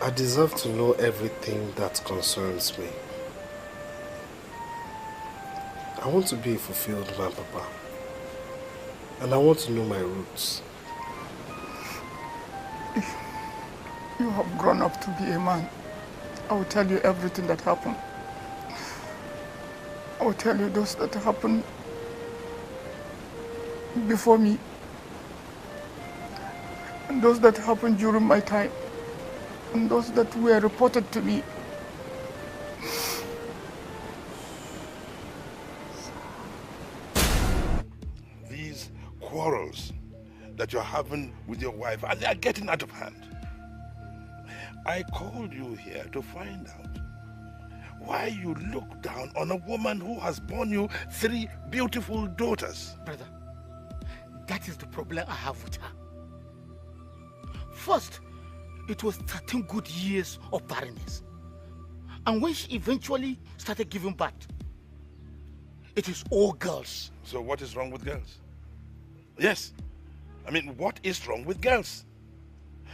I deserve to know everything that concerns me. I want to be a fulfilled man, Papa. And I want to know my roots. You have grown up to be a man. I will tell you everything that happened. I will tell you those that happened before me. And those that happened during my time. And those that were reported to me. These quarrels that you're having with your wife, and they are getting out of hand. I called you here to find out why you look down on a woman who has borne you 3 beautiful daughters. Brother, that is the problem I have with her. First, it was 13 good years of barrenness. And when she eventually started giving birth, it is all girls. So what is wrong with girls? Yes. I mean, what is wrong with girls?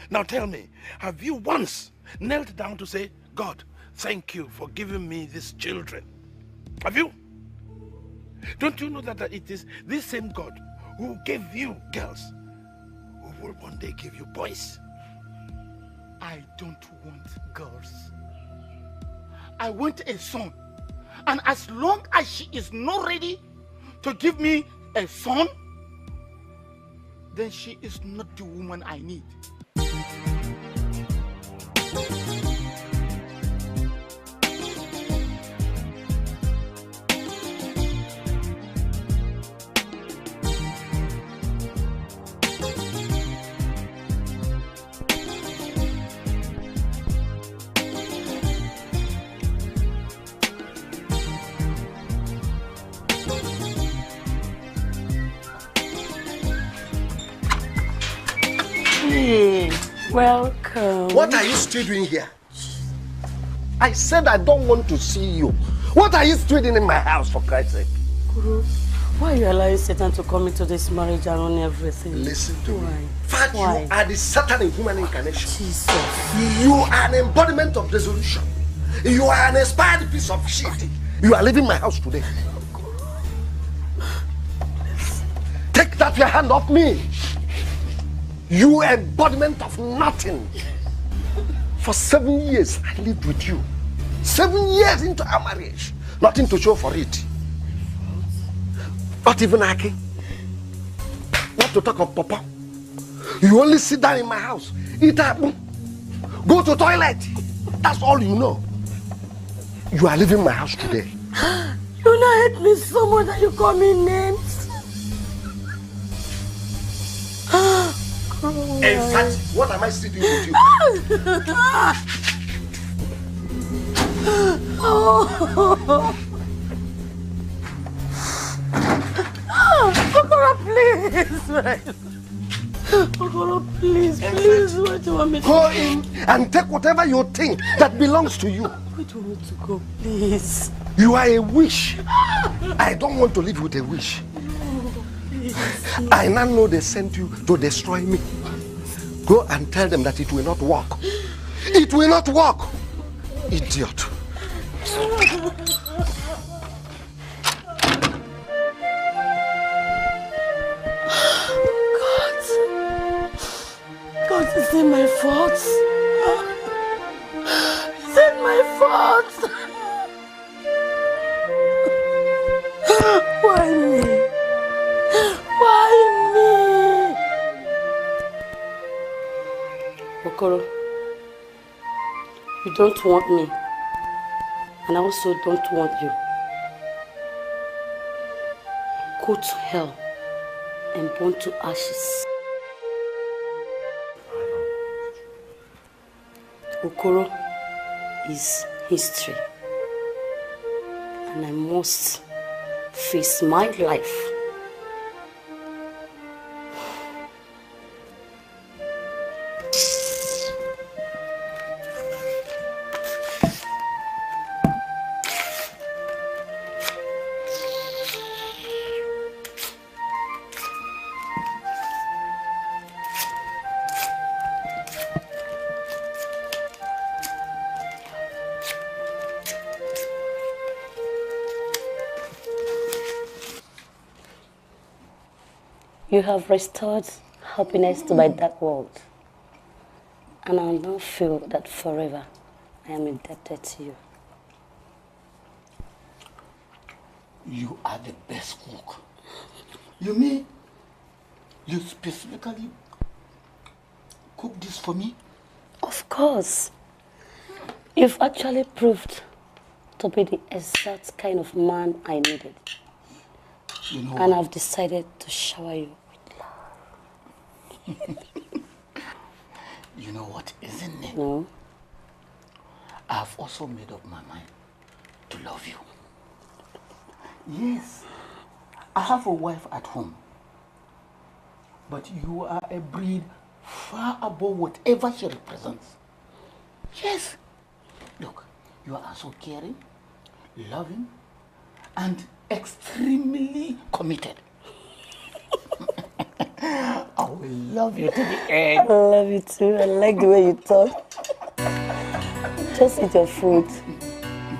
Now tell me, have you once knelt down to say, God, thank you for giving me these children? Have you? Don't you know that it is this same God who gave you girls who will one day give you boys? I don't want girls. I want a son. And as long as she is not ready to give me a son, then she is not the woman I need. Welcome. What are you still doing here? I said I don't want to see you. What are you still doing in my house, for Christ's sake? Guru, why are you allowing Satan to come into this marriage and run everything? Listen to why? me. Fact, why? you are the Satan in human incarnation. Jesus. You are an embodiment of dissolution. You are an expired piece of shit. You are leaving my house today. Take that your hand off me. You embodiment of nothing. For 7 years, I lived with you. 7 years into our marriage. Nothing to show for it. Not even Aki. Not to talk of Papa. You only sit down in my house, eat up, go to toilet. That's all you know. You are leaving my house today. You not hate me so much that you call me names. In fact, what am I still doing with you? Okoro, please. Okoro, please, what do you want me to do? Go in and take whatever you think that belongs to you. Where do you want me to go, please? You are a wish. I don't want to live with a wish. I now know they sent you to destroy me. Go and tell them that it will not work. It will not work. Idiot. God, is it my fault? Is it my fault? Why me? Why me? Okoro, you don't want me, and I also don't want you. Go to hell and burn to ashes. Okoro is history, and I must face my life. You have restored happiness to my dark world. And I now feel that forever I am indebted to you. You are the best cook. You mean you specifically cook this for me? Of course. You've actually proved to be the exact kind of man I needed. You know, and I've decided to shower you with love. You know what, isn't it? No. I've also made up my mind to love you. Yes, I have a wife at home. But you are a breed far above whatever she represents. Yes. Look, you are so caring, loving, and extremely committed. I will love you to the end. I love you too. I like the way you talk. Just eat your food.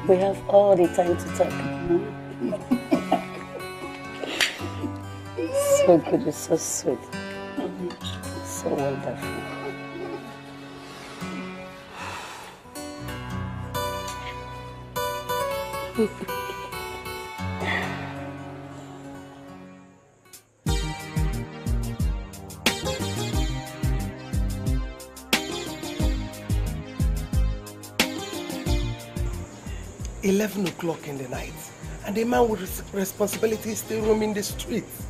We have all the time to talk. So good, you're so sweet. So wonderful. 11 o'clock in the night, and a man with responsibilities still roaming the streets.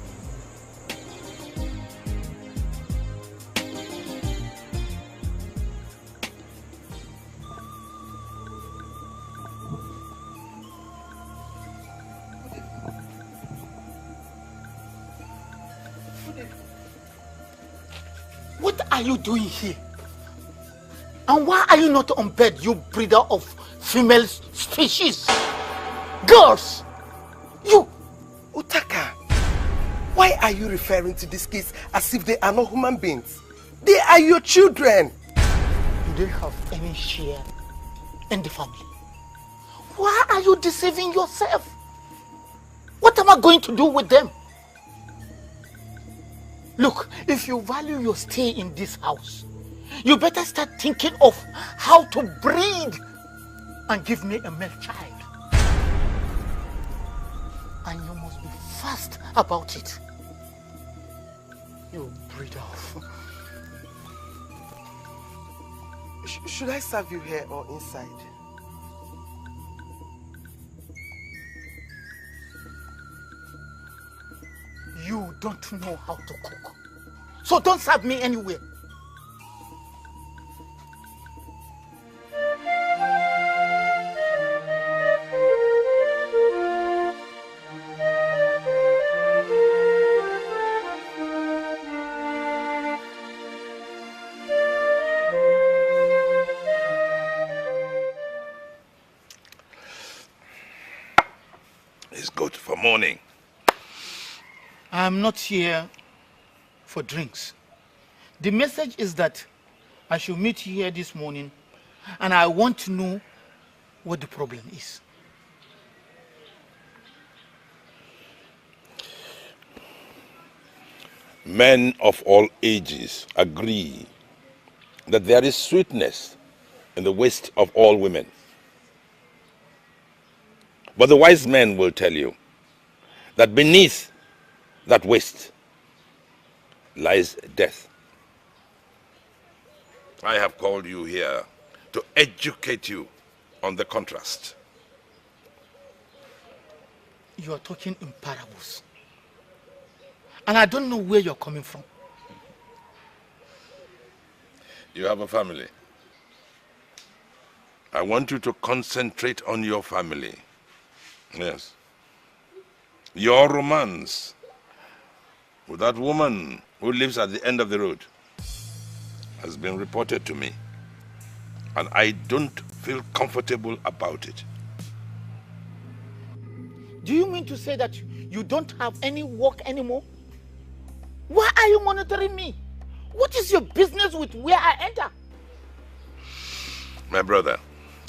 What are you doing here? And why are you not on bed, you breeder of female species? Girls! You! Utaka, why are you referring to these kids as if they are not human beings? They are your children. You don't have any share in the family. Why are you deceiving yourself? What am I going to do with them? Look, if you value your stay in this house, you better start thinking of how to breed and give me a male child. And you must be fast about it. You breeder of... Should I serve you here or inside? You don't know how to cook. So don't serve me anywhere. It's good for morning. I'm not here for drinks. The message is that I should meet you here this morning, and I want to know what the problem is. Men of all ages agree that there is sweetness in the waist of all women. But the wise men will tell you that beneath that waist lies death. I have called you here to educate you on the contrast. You are talking in parables. And I don't know where you're coming from. You have a family. I want you to concentrate on your family. Yes. Your romance with that woman who lives at the end of the road has been reported to me, and I don't feel comfortable about it. Do you mean to say that you don't have any work anymore? Why are you monitoring me? What is your business with where I enter? My brother,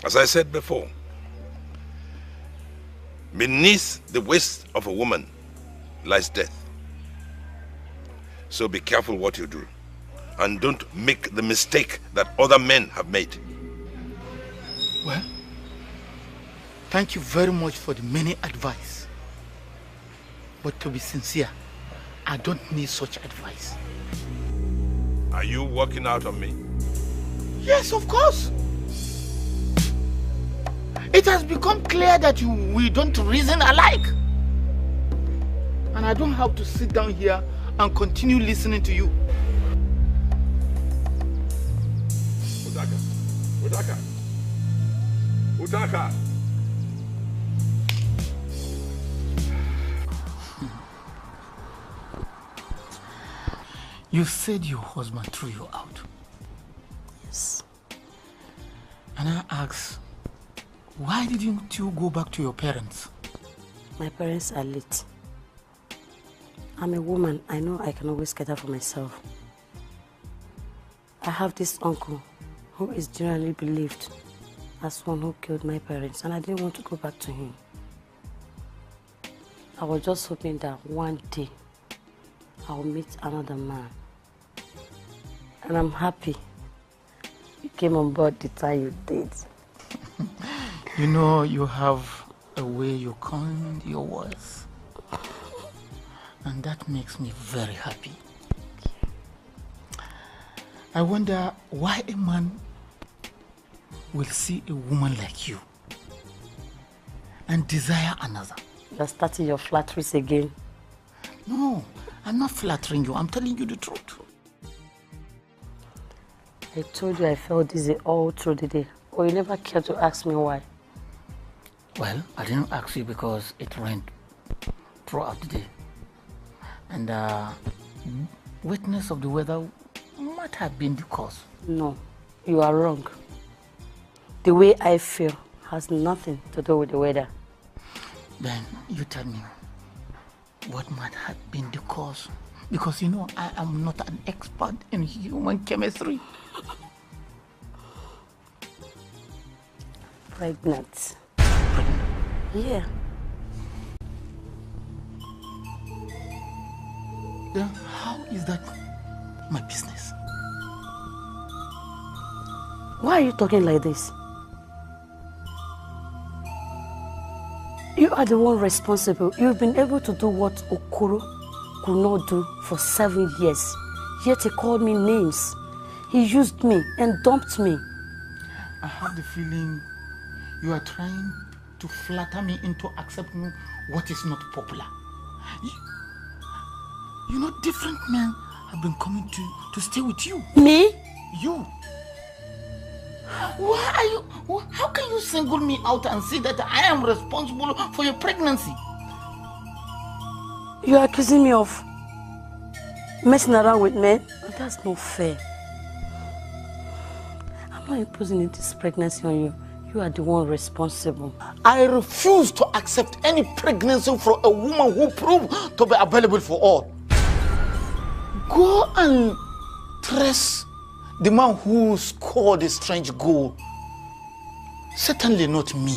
as I said before, beneath the waist of a woman lies death. So be careful what you do. And don't make the mistake that other men have made. Well, thank you very much for the many advice. But to be sincere, I don't need such advice. Are you working out on me? Yes, of course. It has become clear that we don't reason alike. And I don't have to sit down here and continue listening to you. Utaka! You said your husband threw you out. Yes. And I asked, why didn't you go back to your parents? My parents are late. I'm a woman. I know I can always cater for myself. I have this uncle who is generally believed as one who killed my parents, and I didn't want to go back to him. I was just hoping that one day I'll meet another man. And I'm happy you came on board the time you did. You know, you have a way you coin your words. And that makes me very happy. I wonder why a man will see a woman like you and desire another. You're starting your flatteries again. No, I'm not flattering you. I'm telling you the truth. I told you I felt dizzy all through the day. Or you never cared to ask me why. Well, I didn't ask you because it rained throughout the day. And witness of the weather might have been the cause. No, you are wrong. The way I feel has nothing to do with the weather. Then you tell me what might have been the cause. Because you know I am not an expert in human chemistry. Pregnant. Yeah. Then how is that my business? Why are you talking like this? You are the one responsible. You've been able to do what Okoro could not do for 7 years. Yet he called me names. He used me and dumped me. I have the feeling you are trying to flatter me into accepting what is not popular. You know, different men have been coming to stay with you. Me? You. Why are you? How can you single me out and say that I am responsible for your pregnancy? You are accusing me of messing around with men? That's not fair. I'm not imposing this pregnancy on you. You are the one responsible. I refuse to accept any pregnancy from a woman who proved to be available for all. Go and trace the man who scored a strange goal. Certainly not me.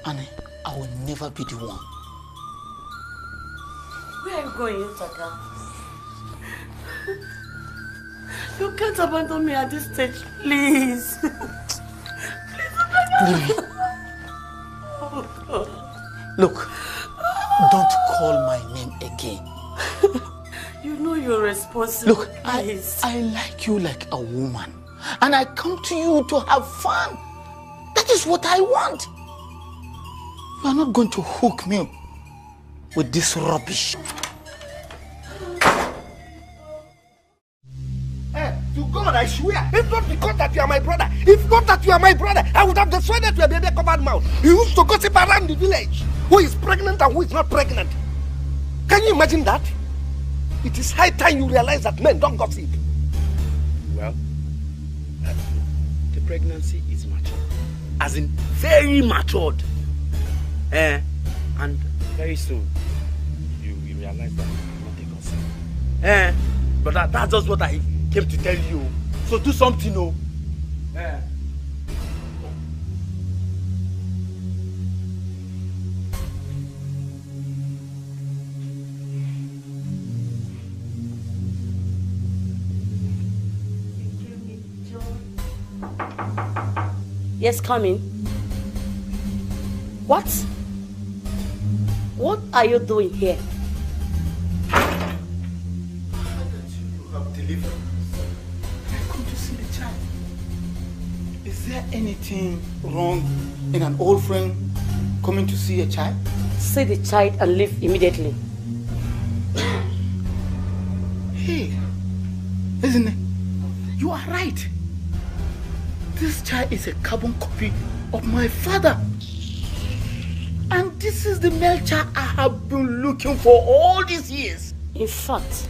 And I will never be the one. Where are you going, Utaka? You can't abandon me at this stage, please. Look, don't call my name again. You know you're responsible. Look, I like you like a woman. And I come to you to have fun. That is what I want. You are not going to hook me with this rubbish. To God, I swear, if not because that you are my brother, if not that you are my brother, I would have destroyed that your baby covered mouth. You used to gossip around the village. Who is pregnant and who is not pregnant? Can you imagine that? It is high time you realize that men don't gossip. Well, the pregnancy is matured. As in, very matured. And very soon, you will realize that you not a gossip. But that's just what I came to tell you. So do something, oh. Yes, come in. What? What are you doing here? You have delivered. I come to see the child. Is there anything wrong in an old friend coming to see a child? See the child and leave immediately. Hey, isn't it? You are right. This child is a carbon copy of my father. And this is the male child I have been looking for all these years. In fact,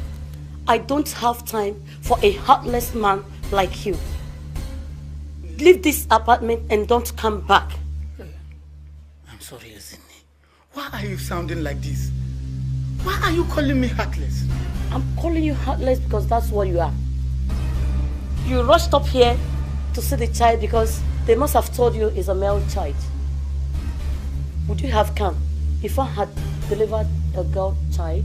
I don't have time for a heartless man like you. Leave this apartment and don't come back. I'm sorry, isn't it? Why are you sounding like this? Why are you calling me heartless? I'm calling you heartless because that's what you are. You rushed up here to see the child because they must have told you it's a male child. Would you have come if I had delivered a girl child?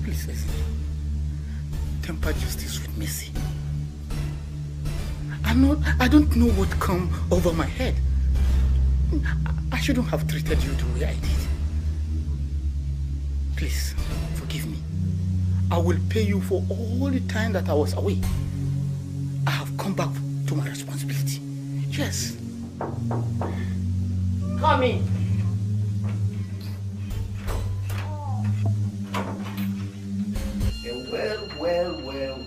Please listen. Temper justice with mercy. I don't know what come over my head. I shouldn't have treated you the way I did. Please, forgive me. I will pay you for all the time that I was away. I have come back to my responsibility. Yes. Come in. Well.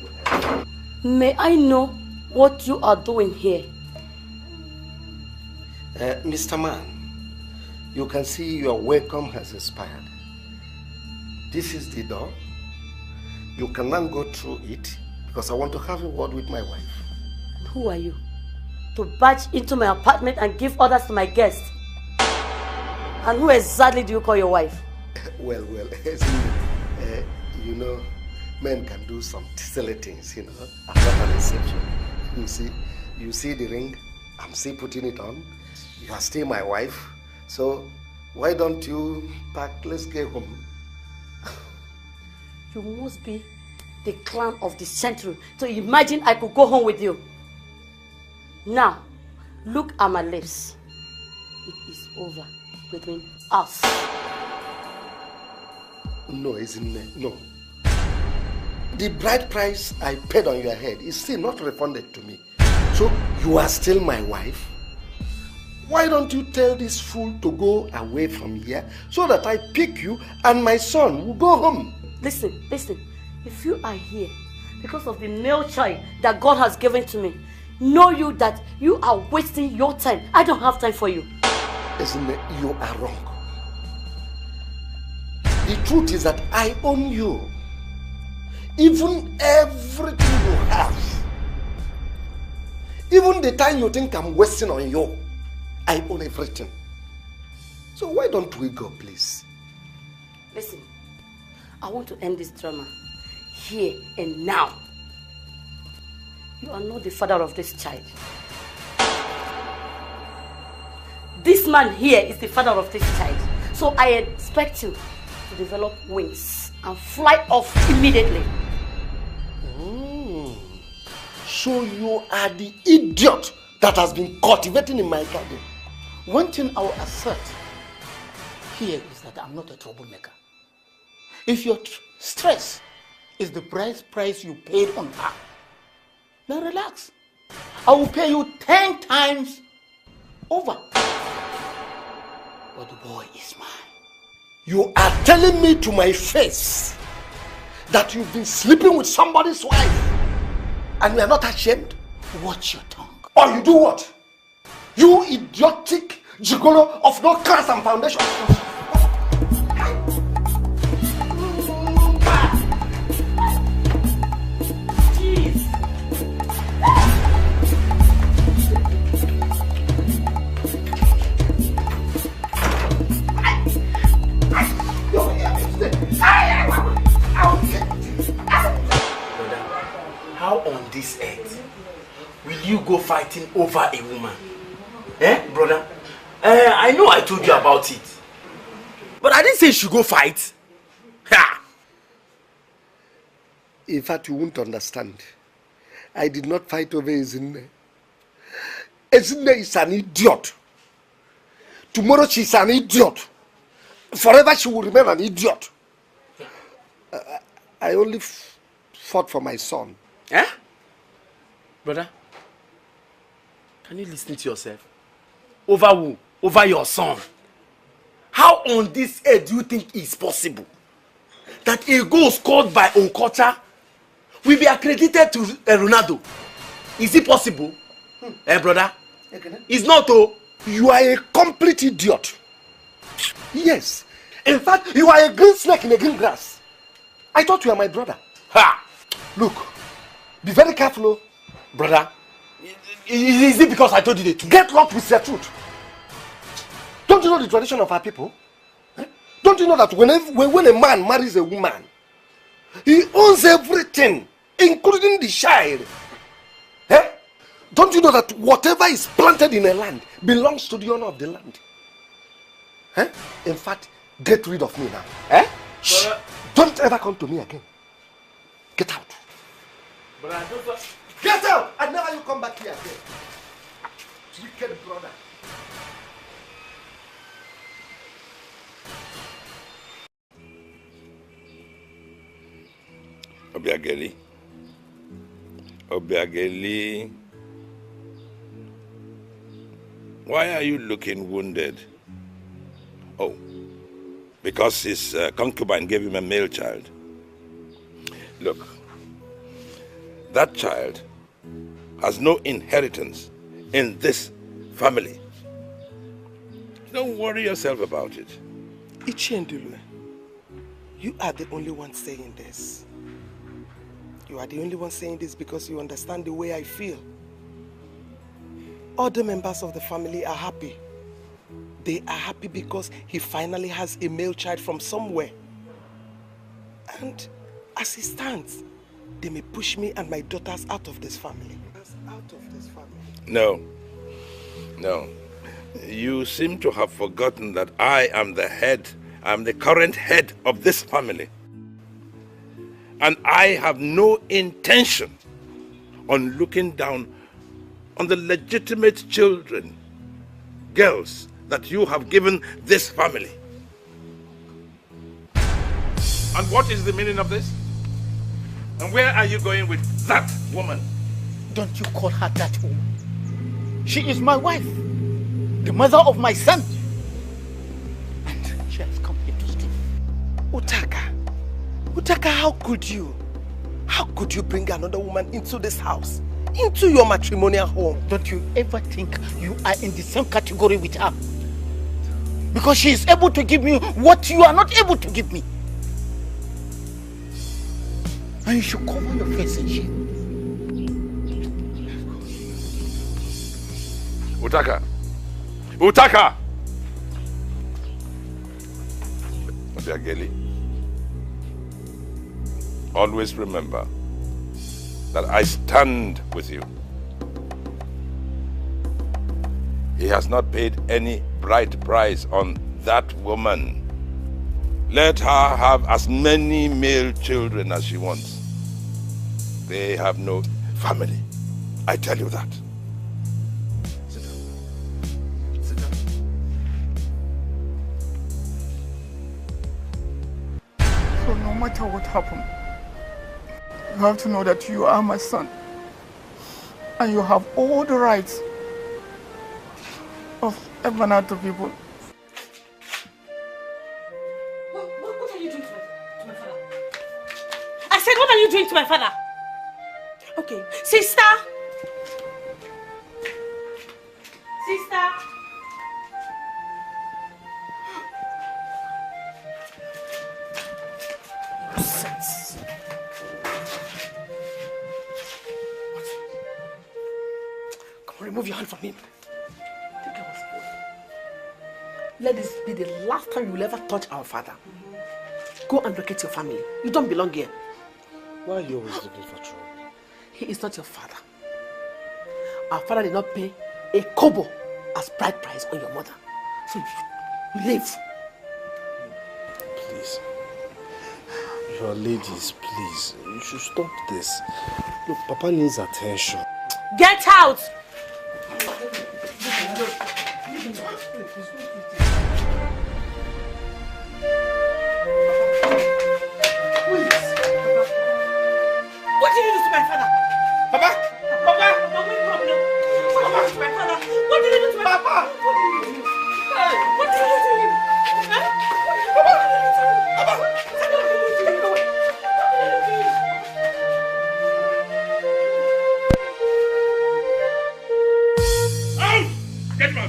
May I know what you are doing here? Mr. Man, you can see your welcome has expired. This is the door. You can now go through it because I want to have a word with my wife. Who are you? To barge into my apartment and give orders to my guests? And who exactly do you call your wife? Well, you know, men can do some silly things, you know, after an reception. You see the ring, I'm still putting it on. You are still my wife, so why don't you pack, let's get home. You must be the clown of the century to imagine I could go home with you. Now, look at my lips. It is over between us. No, isn't it? No. The bride price I paid on your head is still not refunded to me. So you are still my wife? Why don't you tell this fool to go away from here so that I pick you and my son will go home? Listen. If you are here because of the male child that God has given to me, know you that you are wasting your time. I don't have time for you. Isn't it? You are wrong. The truth is that I own you. Even everything you have. Even the time you think I'm wasting on you, I own everything. So why don't we go, please? Listen, I want to end this drama here and now. You are not the father of this child. This man here is the father of this child. So I expect you to develop wings and fly off immediately. So you are the idiot that has been cultivating in my garden. One thing I will assert here is that I'm not a troublemaker. If your stress is the price you paid on her, then relax. I will pay you 10 times over. But the boy is mine. You are telling me to my face that you've been sleeping with somebody's wife and you are not ashamed? Watch your tongue. Or you do what? You idiotic gigolo of no class and foundation. How on this earth will you go fighting over a woman? Brother? I know I told you about it. But I didn't say you should go fight. Ha! In fact, you won't understand. I did not fight over Ezuruonye. Ezinne is an idiot. Tomorrow she's an idiot. Forever she will remain an idiot. I only fought for my son. Eh? Brother, can you listen to yourself? Over who? Over your son. How on this earth do you think it's possible that a goal scored by Onkocha will be accredited to Ronaldo? Is it possible? Eh, brother? It's not, oh. You are a complete idiot. Yes. In fact, you are a green snake in a green grass. I thought you were my brother. Ha! Look, be very careful, oh. Brother, is it because I told you the truth? Get locked with the truth. Don't you know the tradition of our people? Eh? Don't you know that when a man marries a woman, he owns everything, including the child? Eh? Don't you know that whatever is planted in a land belongs to the owner of the land? Eh? In fact, get rid of me now. Eh? Shh. Don't ever come to me again. Get out. Brother, Get out! And never you come back here again. Wicked brother. Obiageli. Obiageli. Why are you looking wounded? Oh, because his concubine gave him a male child. Look, that child has no inheritance in this family. Don't worry yourself about it. Ichendulwe, you are the only one saying this. You are the only one saying this because you understand the way I feel. Other members of the family are happy. They are happy because he finally has a male child from somewhere. And as he stands, they may push me and my daughters out of this family. Out of this family. No. No. You seem to have forgotten that I am the head, I'm the current head of this family. And I have no intention on looking down on the legitimate children, girls, that you have given this family. And what is the meaning of this? And where are you going with that woman? Don't you call her that woman. She is my wife, the mother of my son. And she has come here to stay. Utaka, how could you? How could you bring another woman into this house? Into your matrimonial home? Don't you ever think you are in the same category with her? Because she is able to give me what you are not able to give me. And you should cover your face in shame. Utaka! Utaka! Obiageli, always remember that I stand with you. He has not paid any bride price on that woman. Let her have as many male children as she wants. They have no family. I tell you that. Sit down. Sit down. So no matter what happened, you have to know that you are my son. And you have all the rights of Evanata people. What are you doing to my father? I said, what are you doing to my father? Okay, sister. Sister. Nonsense. Come on, remove your hand from him. I think I was born. Let this be the last time you will ever touch our father. Go and locate your family. You don't belong here. Why are you always looking for trouble? He is not your father. Our father did not pay a kobo as bride price on your mother. So you leave. Please. You are ladies, please. You should stop this. Look, Papa needs attention. Get out! What did you do to my father? Papa! Papa! What did you do to my father? What did you do to my Papa! What did you do to him? Huh? Papa! Papa! Take it away. Out! Get him out!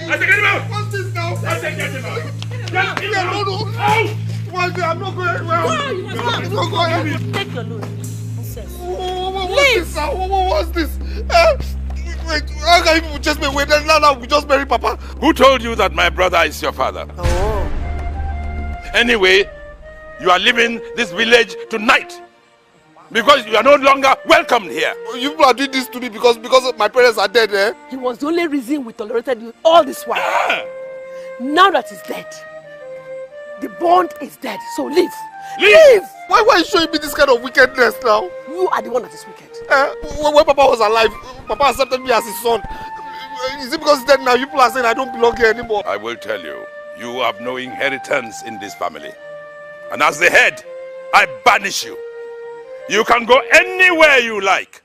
I said get him out! What's this now? I said get him out! Get him out! Out! I'm not going anywhere. I'm not going anywhere. Take your load. Nonsense. What's this now? What's this? Wait, how can you people just be waiting? Now we just marry Papa. Who told you that my brother is your father? Oh. Anyway, you are leaving this village tonight because you are no longer welcome here. You people are doing this to me because my parents are dead, eh? He was the only reason we tolerated you all this while. Now that he's dead, the bond is dead. So leave. Leave! Why are you showing me this kind of wickedness now? You are the one that is wicked. When Papa was alive, Papa accepted me as his son. Is it because he's dead now? You people are saying I don't belong here anymore. I will tell you, you have no inheritance in this family. And as the head, I banish you. You can go anywhere you like.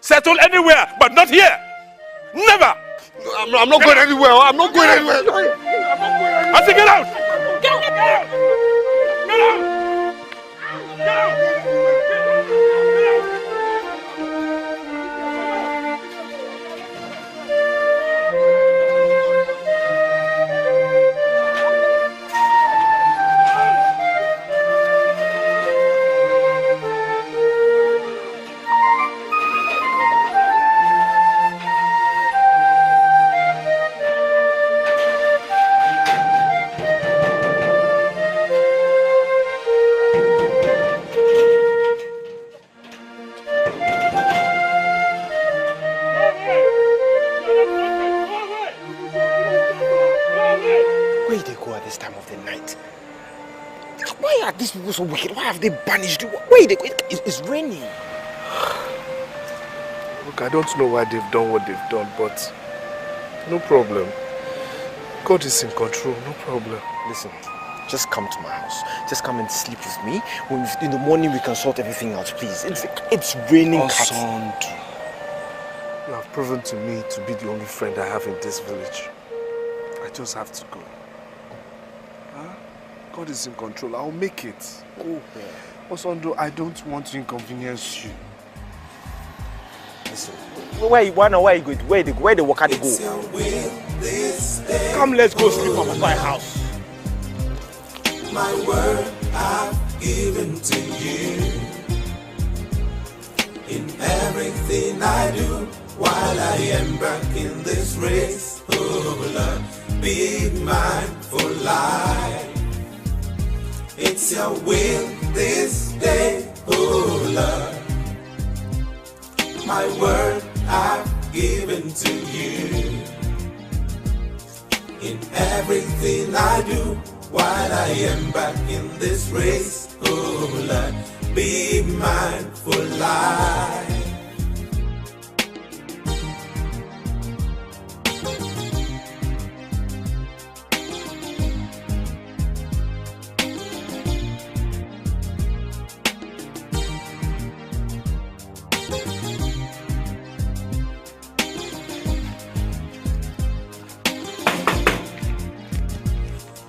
Settle anywhere, but not here. Never. I'm not going anywhere. I'm not going anywhere. I say get out. Get out. Get out. Get out. Get out. These people so wicked. Why have they banished you? Wait, it's raining. Look, I don't know why they've done what they've done, but no problem. God is in control, no problem. Listen, just come to my house. Just come and sleep with me. In the morning we can sort everything out, please. It's raining. Son, you have proven to me to be the only friend I have in this village. I just have to go. God is in control. I'll make it. Go where? Osondo, I don't want to inconvenience you. Listen, where you going? Where the worker they go? Come, let's go sleep at my house. My word I've given to you. In everything I do, while I embark in this race, oh Lord, be mindful life. It's your will this day, oh Lord. My word I've given to you. In everything I do, while I embark in this race, oh Lord, be mindful life.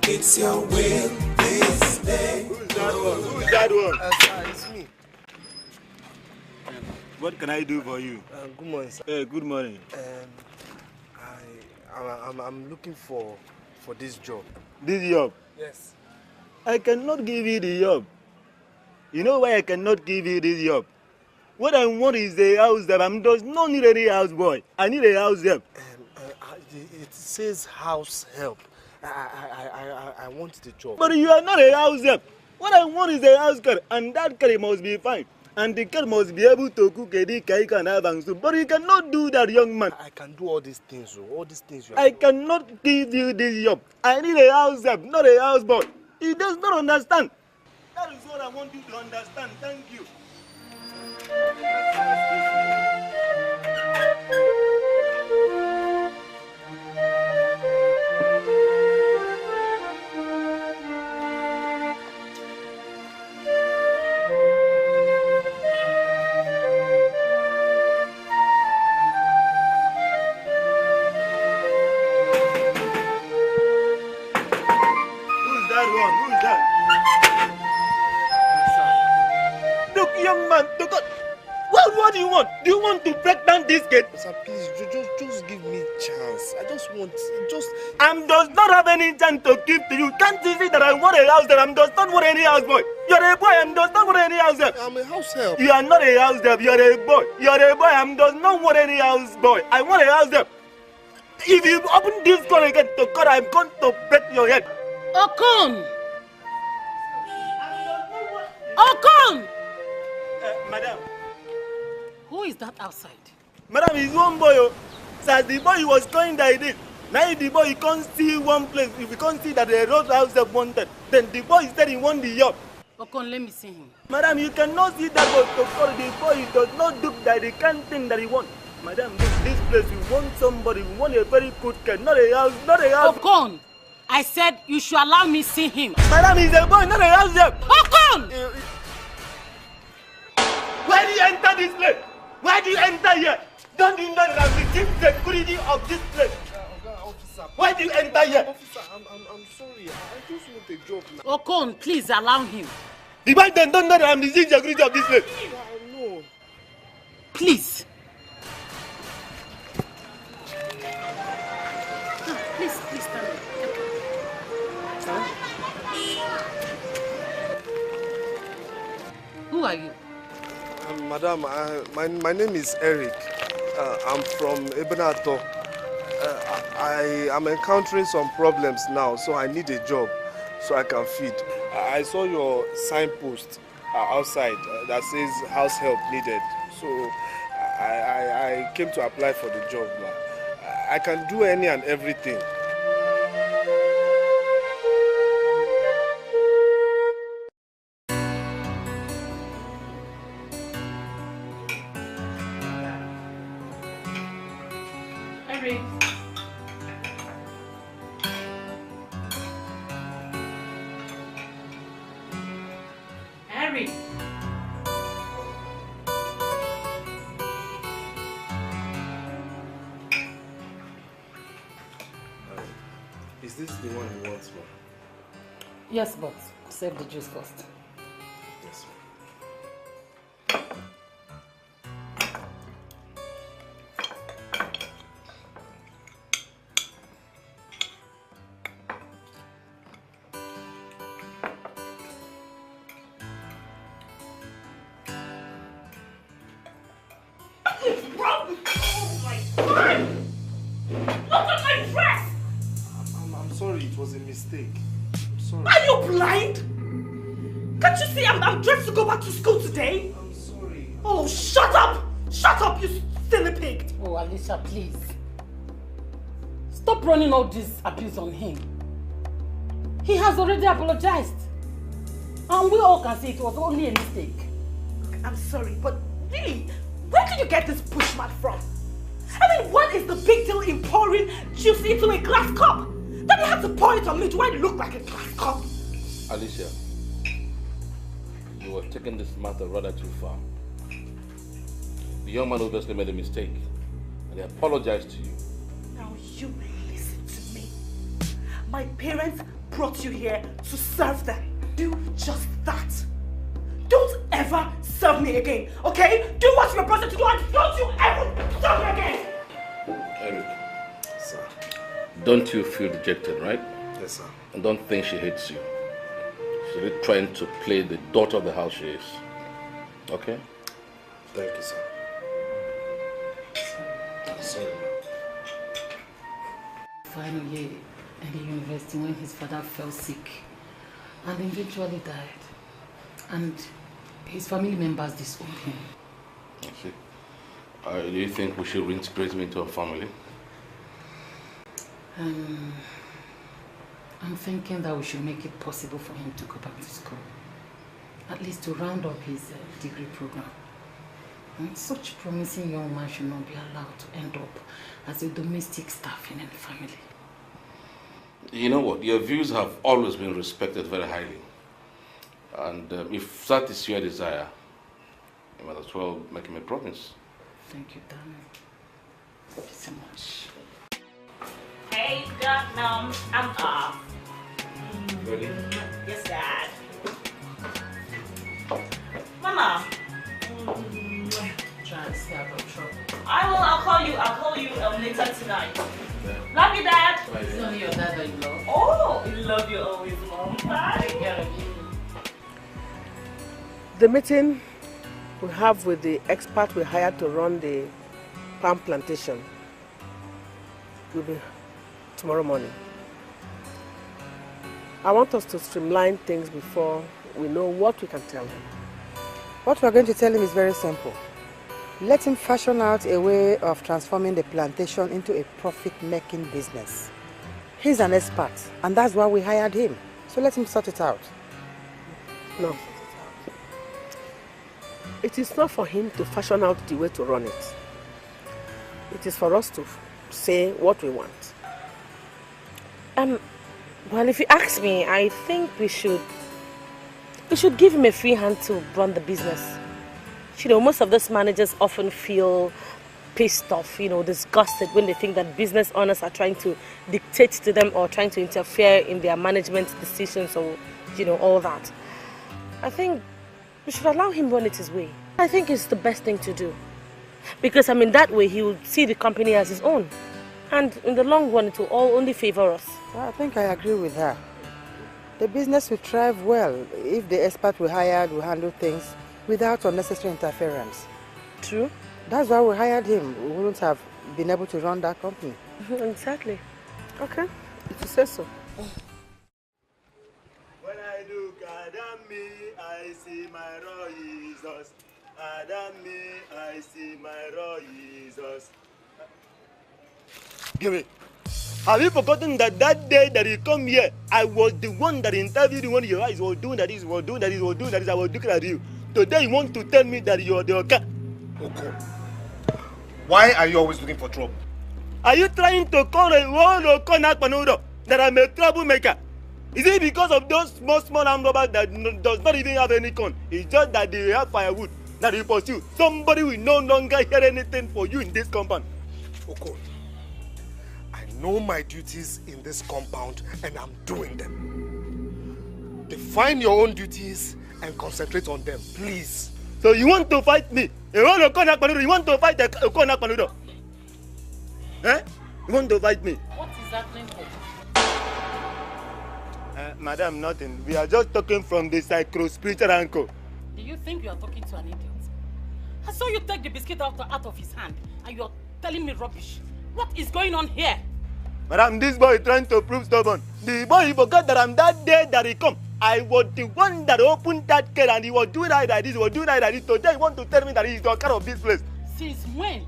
It's your will this day. Who is that one? Who is that one? It's me. What can I do for you? Good morning, sir. Good morning. I'm looking for this job. This job? Yes. I cannot give you the job. You know why I cannot give you this job? What I want is a house job. I does not need any house boy. I need a house job. It says house help. I want the job. But you are not a house help. What I want is a house girl, and that girl must be fine. And the girl must be able to cook a dish, cake, and have and soup. But you cannot do that, young man. I can do all these things, all these things. I cannot give you this job. I need a house help, not a house boy. He does not understand. That is what I want you to understand. Thank you. that one? Who is that? Look, young man, look at... What do you want? Do you want to break down this gate? Sir, please, just give me a chance. I just want, I does not have any chance to give to you. Can't you see that I want a house there? I does not want any house boy. You're a boy, I does not want any house there. I'm a house help. You are not a house there. You're a boy. You're a boy, I does not want any house boy. I want a house there. If you open this door again to God, I'm going to break your head. Okon! Okon! Madam. Who is that outside? Madam, he's one boy. Oh. So as the boy was going like this, now the boy he can't see one place. If he can't see that the road house is wanted, then the boy said he want the yacht. Okon, let me see him. Madam, you cannot see that boy. The boy does not do that the kind thing that he wants. Madam, this place, we want somebody, we want a very good cat, not a house, Okon! I said you should allow me see him. Madam, he's a boy, not a house there. Okon! Why do you enter this place? Why do you enter here? Don't you know that I'm the chief security of this place? Officer, why do you enter here? Officer, I'm sorry. I just want a job now. Okon, please allow him. The bank then don't know that I'm the chief security of this place. No. Please. Please stand up. Who are you? Madam, my name is Eric. I'm from Ebenato. I am encountering some problems now, so I need a job so I can feed. I saw your signpost outside that says house help needed. So I came to apply for the job now. I can do any and everything. Harry. Is this the one you want, ma'am? Yes, but save the juice first. Yes, ma'am. It was a mistake. I'm sorry. Are you blind? Can't you see I'm dressed to go back to school today? I'm sorry. Oh, shut up! Shut up, you silly pig! Oh, Alicia, please. Stop running all this abuse on him. He has already apologized. And we all can see it was only a mistake. I'm sorry, but really, where did you get this bushman from? I mean, what is the big deal in pouring juice into a glass cup? Then you have to pour it on me. Do I look like a glass cup? Alicia, you are taking this matter rather too far. The young man obviously made a mistake, and he apologized to you. Now you may listen to me. My parents brought you here to serve them. Do just that. Don't ever serve me again, okay? Do what you're supposed to do and don't you ever serve me again! Eric. Sir. Don't you feel dejected, right? Yes, sir. And don't think she hates you. She's really trying to play the daughter of the house she is. Okay? Thank you, sir. Sorry. Final year in the university when his father fell sick and eventually died. And his family members disowned him. I see. Do you think we should reintegrate him into our family? I'm thinking that we should make it possible for him to go back to school. At least to round up his degree program. And such a promising young man should not be allowed to end up as a domestic staff in any family. You know what? Your views have always been respected very highly. And if that is your desire, you might as well make him a promise. Thank you, darling. Thank you so much. Hey, I'm off. Ready? sunset tonight. Love you, Dad. It's only your dad that you love. Oh, we love you always, Mom. Bye. The meeting we have with the expert we hired to run the palm plantation will be tomorrow morning. I want us to streamline things before we know what we can tell him. What we are going to tell him is very simple. Let him fashion out a way of transforming the plantation into a profit-making business. He's an expert, and that's why we hired him. So let him sort it out. No. It is not for him to fashion out the way to run it. It is for us to say what we want. Well, if you ask me, I think we should give him a free hand to run the business. You know, most of those managers often feel pissed off, you know, disgusted when they think that business owners are trying to dictate to them or trying to interfere in their management decisions or, you know, all that. I think we should allow him run it his way. I think it's the best thing to do. Because, I mean, that way he will see the company as his own. And in the long run, it will all only favor us. Well, I think I agree with her. The business will thrive well if the expert we hired will handle things without unnecessary interference. True. That's why we hired him. We wouldn't have been able to run that company. Exactly. Okay, if you say so. When I look at me, I see my Lord Jesus. At me, I see my Lord Jesus. Give me. Have you forgotten that that day that you come here, I was the one that interviewed you when your eyes were doing that is, were doing that is, were doing that is, I was looking at you. Today you want to tell me that you're the okay? Oko, why are you always looking for trouble? Are you trying to call a world that I'm a troublemaker? Is it because of those small armed robbers that does not even have any gun? It's just that they have firewood that you pursue. Somebody will no longer hear anything for you in this compound. Oko, I know my duties in this compound and I'm doing them. Define your own duties and concentrate on them, please. So you want to fight me? You want to fight the Okona Panudo? Eh? You want to fight me? What is happening for? Madam, nothing. We are just talking from the psycho-spiritual angle. Do you think you are talking to an idiot? I saw you take the biscuit out of his hand and you're telling me rubbish. What is going on here? Madam, this boy is trying to prove stubborn. The boy he forgot that I'm that day that he come. I was the one that opened that gate and he was doing that like this, he was doing that like this. Today he want to tell me that he's the owner of this place. Since when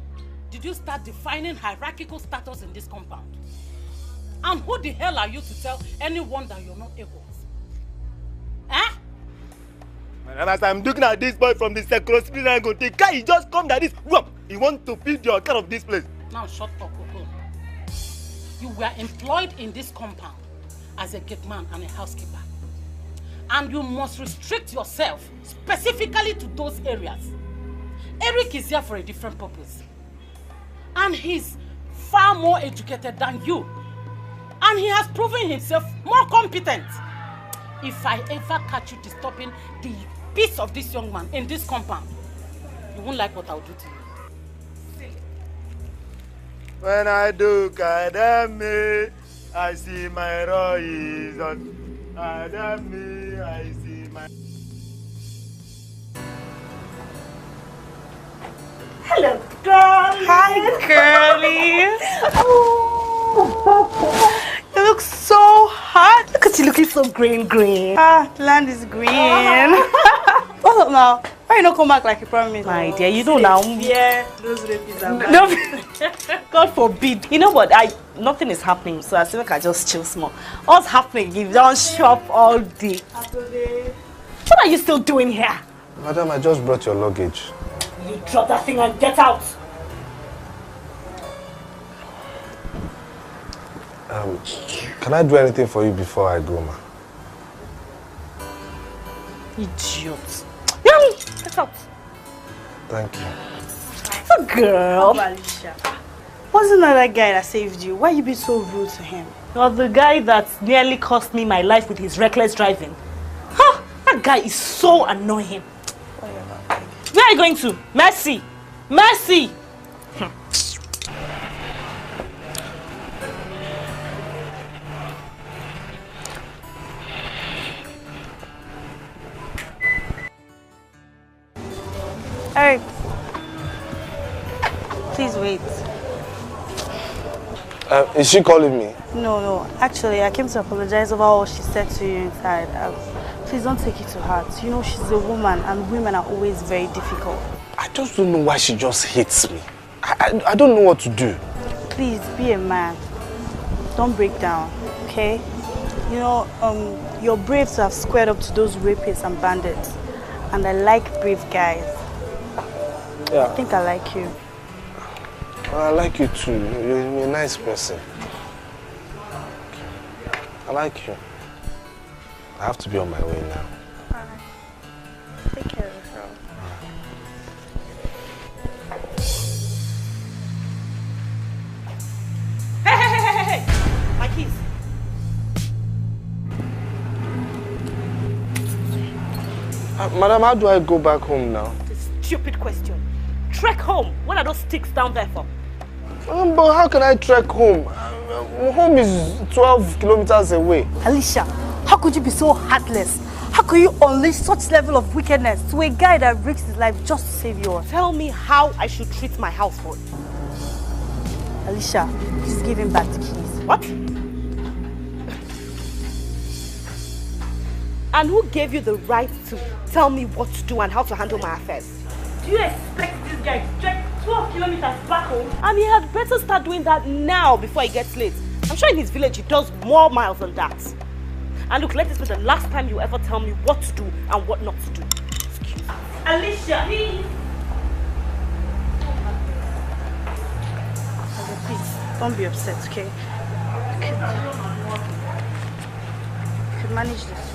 did you start defining hierarchical status in this compound? And who the hell are you to tell anyone that you're not equals? Eh? Madam, as I'm looking at this boy from the security angle, the guy he just come like this, whoop, he want to be the owner of this place. Now shut up, Koko. You were employed in this compound as a gate man and a housekeeper. And you must restrict yourself specifically to those areas. Eric is here for a different purpose. And he's far more educated than you. And he has proven himself more competent. If I ever catch you disturbing the peace of this young man in this compound, you won't like what I'll do to you. When I look at me, I see my Lord Jesus. At me, I see my... Hello, girl. Hi, girlie. You look so hot. Look at you looking so green. Ah, the land is green. What's up now? Why you not come back like you promised? My dear, you know now. Yeah, those rapists are back. No, God forbid. You know what? Nothing is happening, so I feel like I just chill small. What's happening? You don't shop all day. What are you still doing here? Madam, I just brought your luggage. You drop that thing and get out. Can I do anything for you before I go, ma? Idiot. Yeah, get out. Thank you. Oh, girl. Wasn't that guy that saved you? Why you being so rude to him? Well, the guy that nearly cost me my life with his reckless driving. Huh? That guy is so annoying. Where are you going to? Mercy! Mercy! Just wait. Is she calling me? No. Actually, I came to apologize over what she said to you inside. Please don't take it to heart. You know, she's a woman and women are always very difficult. I just don't know why she just hates me. I don't know what to do. Please, be a man. Don't break down, okay? You know, you're brave to have squared up to those rapists and bandits. And I like brave guys. Yeah. I think I like you. I like you too. You're a nice person. I like you. I have to be on my way now. Alright. Take care of yourself. Hey! My keys. Madam, how do I go back home now? Stupid question. Trek home. What are those sticks down there for? But how can I trek home? Home is 12 kilometers away. Alicia, how could you be so heartless? How could you unleash such level of wickedness to a guy that risked his life just to save yours? Tell me how I should treat my houseboy. Alicia, please give him back the keys. What? And who gave you the right to tell me what to do and how to handle my affairs? Do you expect this guy to trek 12 kilometers back home? And he had better start doing that now before he gets late. I'm sure in his village he does more miles than that. And look, let this be the last time you ever tell me what to do and what not to do. Excuse me. Alicia, please! Okay, please, don't be upset, okay? You could manage this.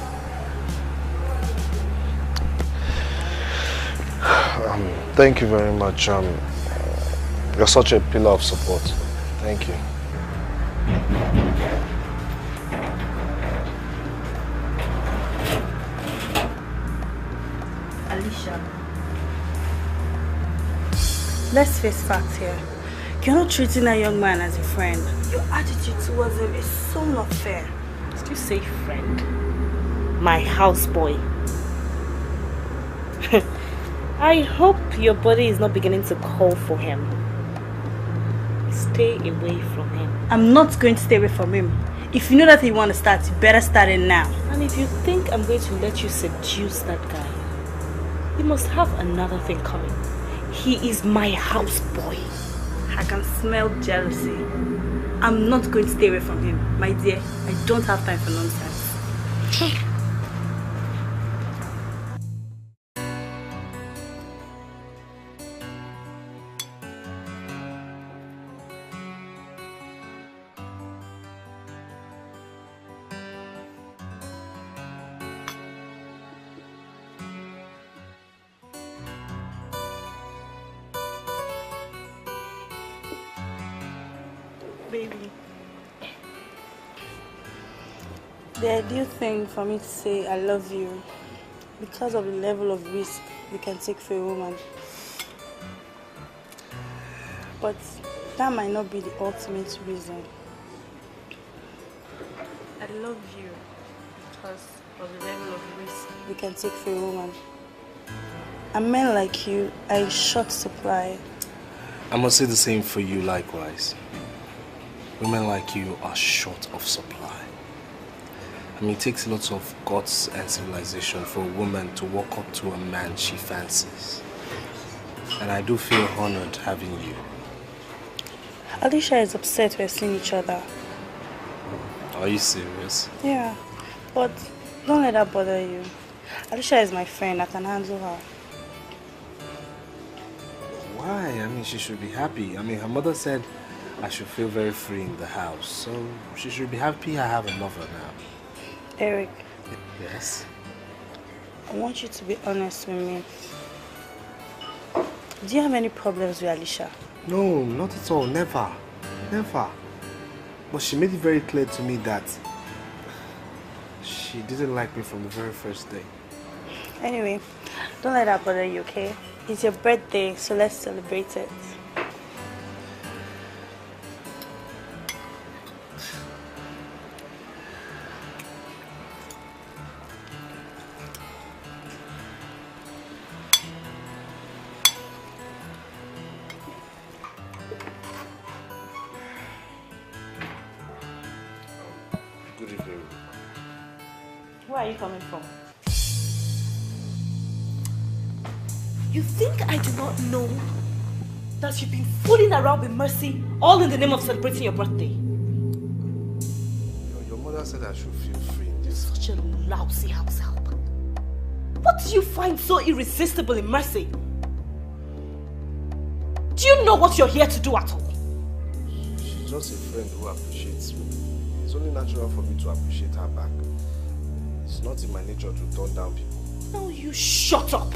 Thank you very much. You're such a pillar of support. Thank you. Alicia, let's face facts here. You're not treating a young man as a friend. Your attitude towards him is so not fair. Did you say friend? My houseboy. I hope your body is not beginning to call for him. Stay away from him. I'm not going to stay away from him. If you know that you want to start, you better start it now. And if you think I'm going to let you seduce that guy, you must have another thing coming. He is my houseboy. I can smell jealousy. I'm not going to stay away from him. My dear, I don't have time for nonsense. Baby, the ideal thing for me to say I love you because of the level of risk you can take for a woman. But that might not be the ultimate reason. I love you because of the level of risk you can take for a woman. And men like you are in short supply. I must say the same for you likewise. Women like you are short of supply. I mean, it takes lots of guts and civilization for a woman to walk up to a man she fancies. And I do feel honored having you. Alicia is upset we're seeing each other. Are you serious? Yeah, but don't let that bother you. Alicia is my friend, I can handle her. Why? I mean, she should be happy. I mean, her mother said I should feel very free in the house. So she should be happy I have a lover now. Eric. Yes? I want you to be honest with me. Do you have any problems with Alicia? No, not at all. Never. Never. But she made it very clear to me that she didn't like me from the very first day. Anyway, don't let that bother you, okay? It's your birthday, so let's celebrate it. Where are you coming from? You think I do not know that you've been fooling around with Mercy all in the name of celebrating your birthday? Your mother said I should feel free in this. Such a lousy house help. What do you find so irresistible in Mercy? Do you know what you're here to do at all? She's just a friend who appreciates me. It's only natural for me to appreciate her back. It's not in my nature to turn down people. Now you shut up.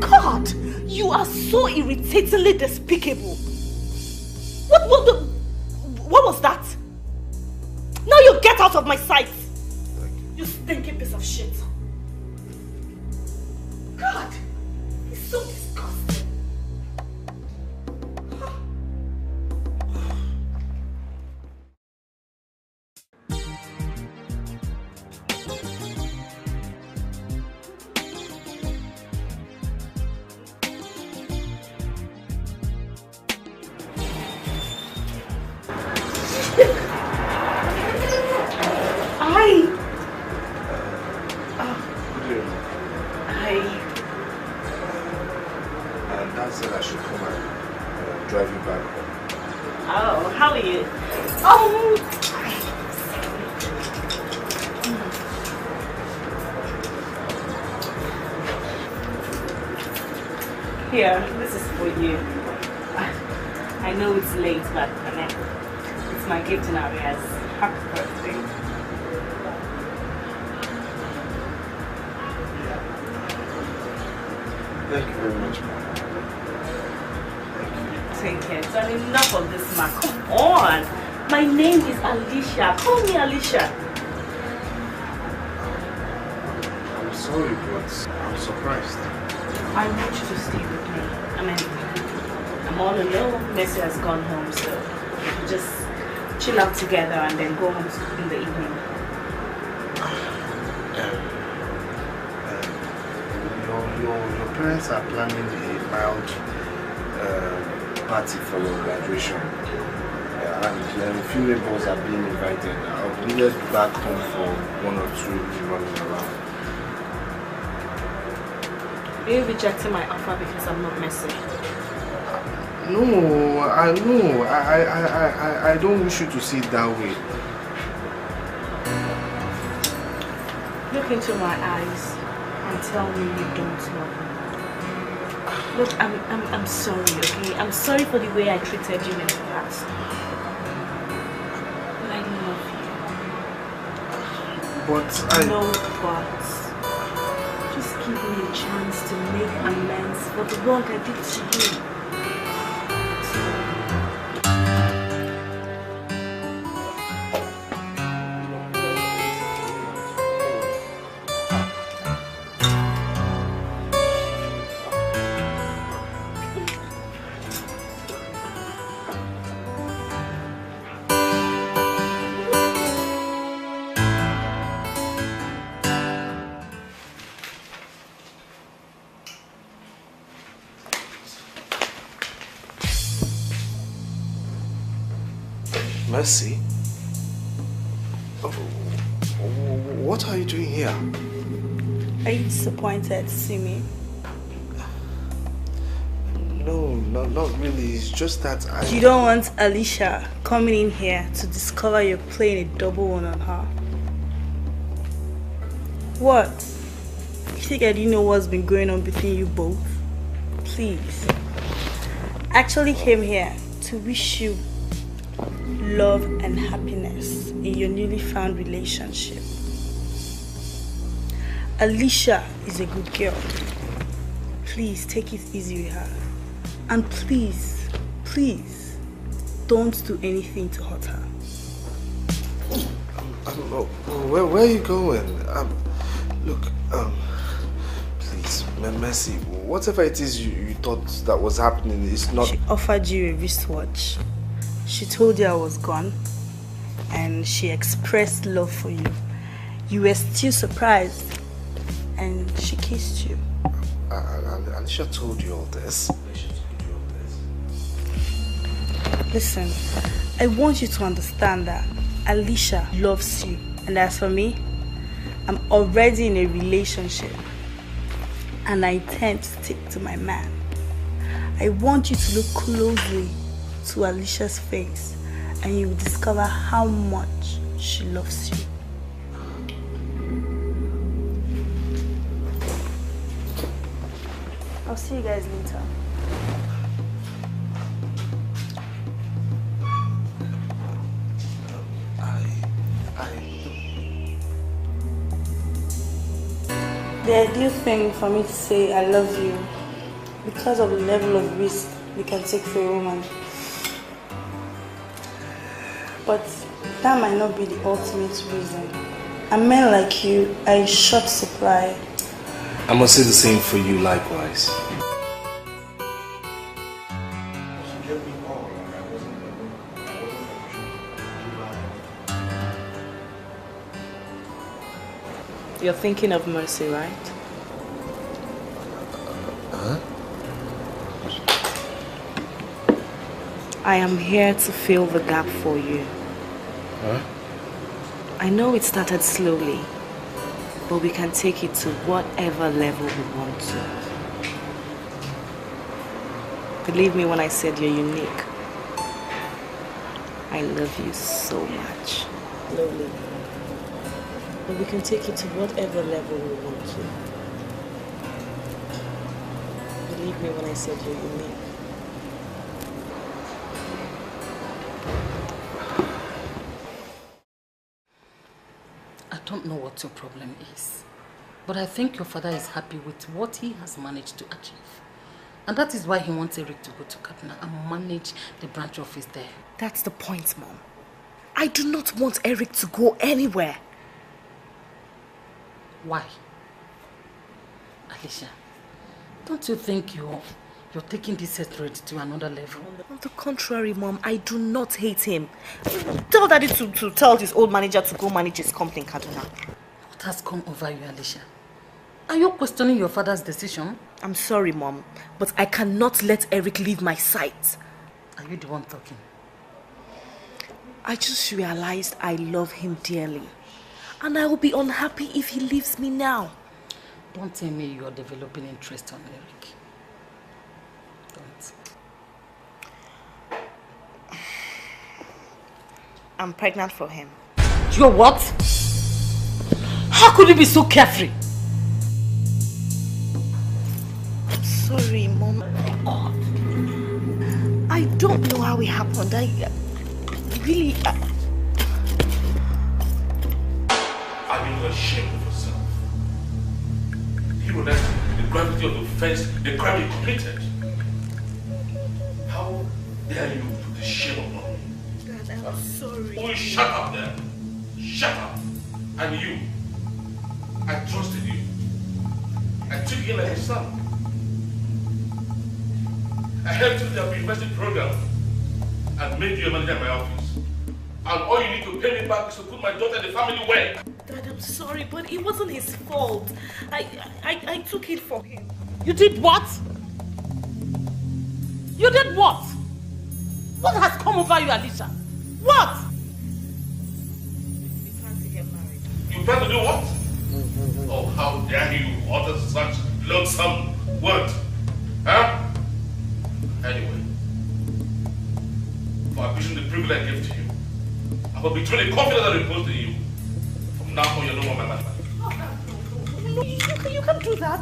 God, you are so irritatingly despicable. What was that? Now you get out of my sight. You stinking piece of shit. God, it's so disgusting. Dad said I should come and drive you back home. Oh, how are you? Here, this is for you. I know it's late, but I mean, it's my gift in arrears. Happy birthday. Thank you very much, Mom. Take care. So enough of this, man. Come on. My name is Alicia. Call me Alicia. I'm sorry, but I'm surprised. I want you to stay with me. I mean, I'm all alone. Messi has gone home, so we can just chill out together and then go home in the evening. Your parents are planning a mild party for your graduation, and a few neighbors are being invited. I'll be needed back home for 1 or 2 running around. Are you rejecting my offer because I'm not messy? No, I know. I don't wish you to see it that way. Look into my eyes and tell me you don't love me. Look, I'm sorry, okay? I'm sorry for the way I treated you in the past. But I love you. But No buts. Just give me a chance to make amends for the wrong I did to you. Mercy? What are you doing here? Are you disappointed to see me? No, not really. It's just that You don't want Alicia coming in here to discover you're playing a double one on her. What? You think I didn't know what's been going on between you both? Please. I actually came here to wish you love and happiness in your newly found relationship. Alicia is a good girl. Please take it easy with her. And please, please, don't do anything to hurt her. Where are you going? Look, please, Mercy, whatever it is you thought that was happening is not... She offered you a wristwatch. She told you I was gone. And she expressed love for you. You were still surprised. And she kissed you. Alicia told you all this. Listen, I want you to understand that Alicia loves you. And as for me, I'm already in a relationship and I intend to stick to my man. I want you to look closely to Alicia's face and you will discover how much she loves you. I'll see you guys later. The ideal thing for me to say I love you because of the level of risk we can take for a woman. But that might not be the ultimate reason. A man like you are in short supply. I must say the same for you likewise. You're thinking of Mercy, right? Huh? I am here to fill the gap for you. Huh? I know it started slowly, but we can take it to whatever level we want to. Believe me when I said you're unique. I love you so much. Slowly. But we can take it to whatever level we want to. Believe me when I said you're unique. I don't know what your problem is, but I think your father is happy with what he has managed to achieve. And that is why he wants Eric to go to Kaduna and manage the branch office there. That's the point, Mom. I do not want Eric to go anywhere. Why? Alicia, don't you think you're taking this hatred to another level? On the contrary, Mom, I do not hate him. Tell Daddy to tell his old manager to go manage his company in Kaduna. What has come over you, Alicia? Are you questioning your father's decision? I'm sorry, Mom, but I cannot let Eric leave my sight. Are you the one talking? I just realized I love him dearly. And I will be unhappy if he leaves me now. Don't tell me you are developing interest on Eric. Don't. I'm pregnant for him. You're what? How could you be so carefree? I'm sorry, Mom. God. I don't know how it happened. Really... Are you not ashamed of yourself? You realize the gravity of the offense, the crime you committed. How dare you put the shame upon me? Dad, I'm sorry. Oh, shut up there. Shut up. And you. I trusted you. I took you like a son. I helped you with the university program and made you a manager in my office. And all you need to pay me back is to put my daughter in the family well. Dad, I'm sorry, but it wasn't his fault. I took it for him. You did what? You did what? What has come over you, Alicia? What? We plan to get married. You plan to do what? Oh, how dare you utter such loathsome words? Huh? Anyway, for abusing the privilege I gave to you, I will betray the confidence I reposed in you. From now on, you're no more my man. No, you can't do that.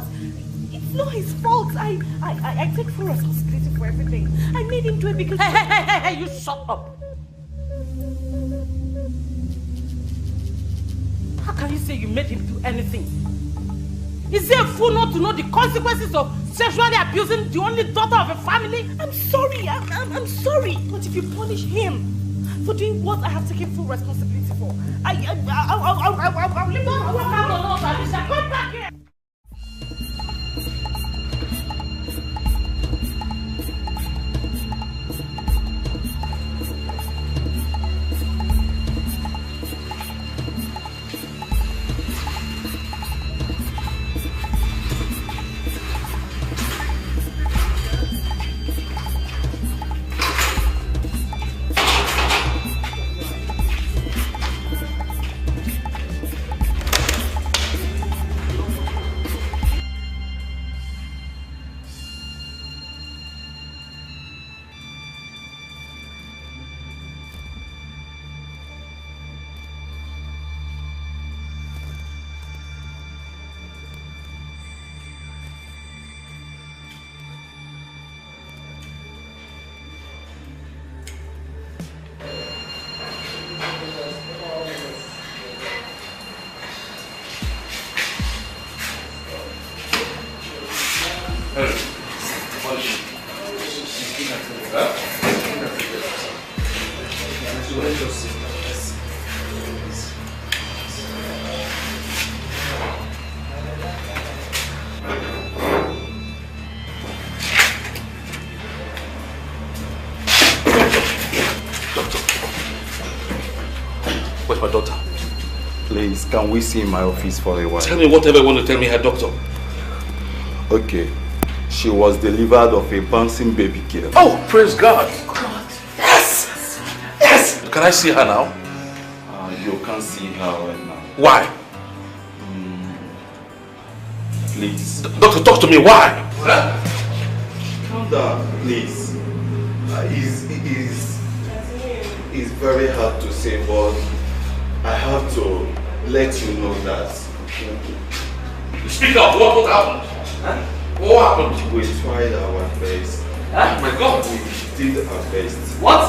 It's not his fault. I take full responsibility for everything. I made him do it because... Hey, you shut up. How can you say you made him do anything? Is he a fool not to know the consequences of sexually abusing the only daughter of a family? I'm sorry. I'm sorry. But if you punish him for doing what I have taken full responsibility for, I'll leave him. Don't walk out on us, Alicia. Come back here. Where's my daughter? Please, can we see in my office for a while? Tell me whatever you want to tell me, her doctor. Okay. She was delivered of a bouncing baby girl. Oh, praise God. God. Yes! Yes! Can I see her now? You can't see her right now. Why? Please. Doctor, talk to me. Why? Calm down, please. It's very hard to say, but I have to let you know that. Speak up. What happened? Huh? What happened? We tried our best. Oh my God. We did our best. What?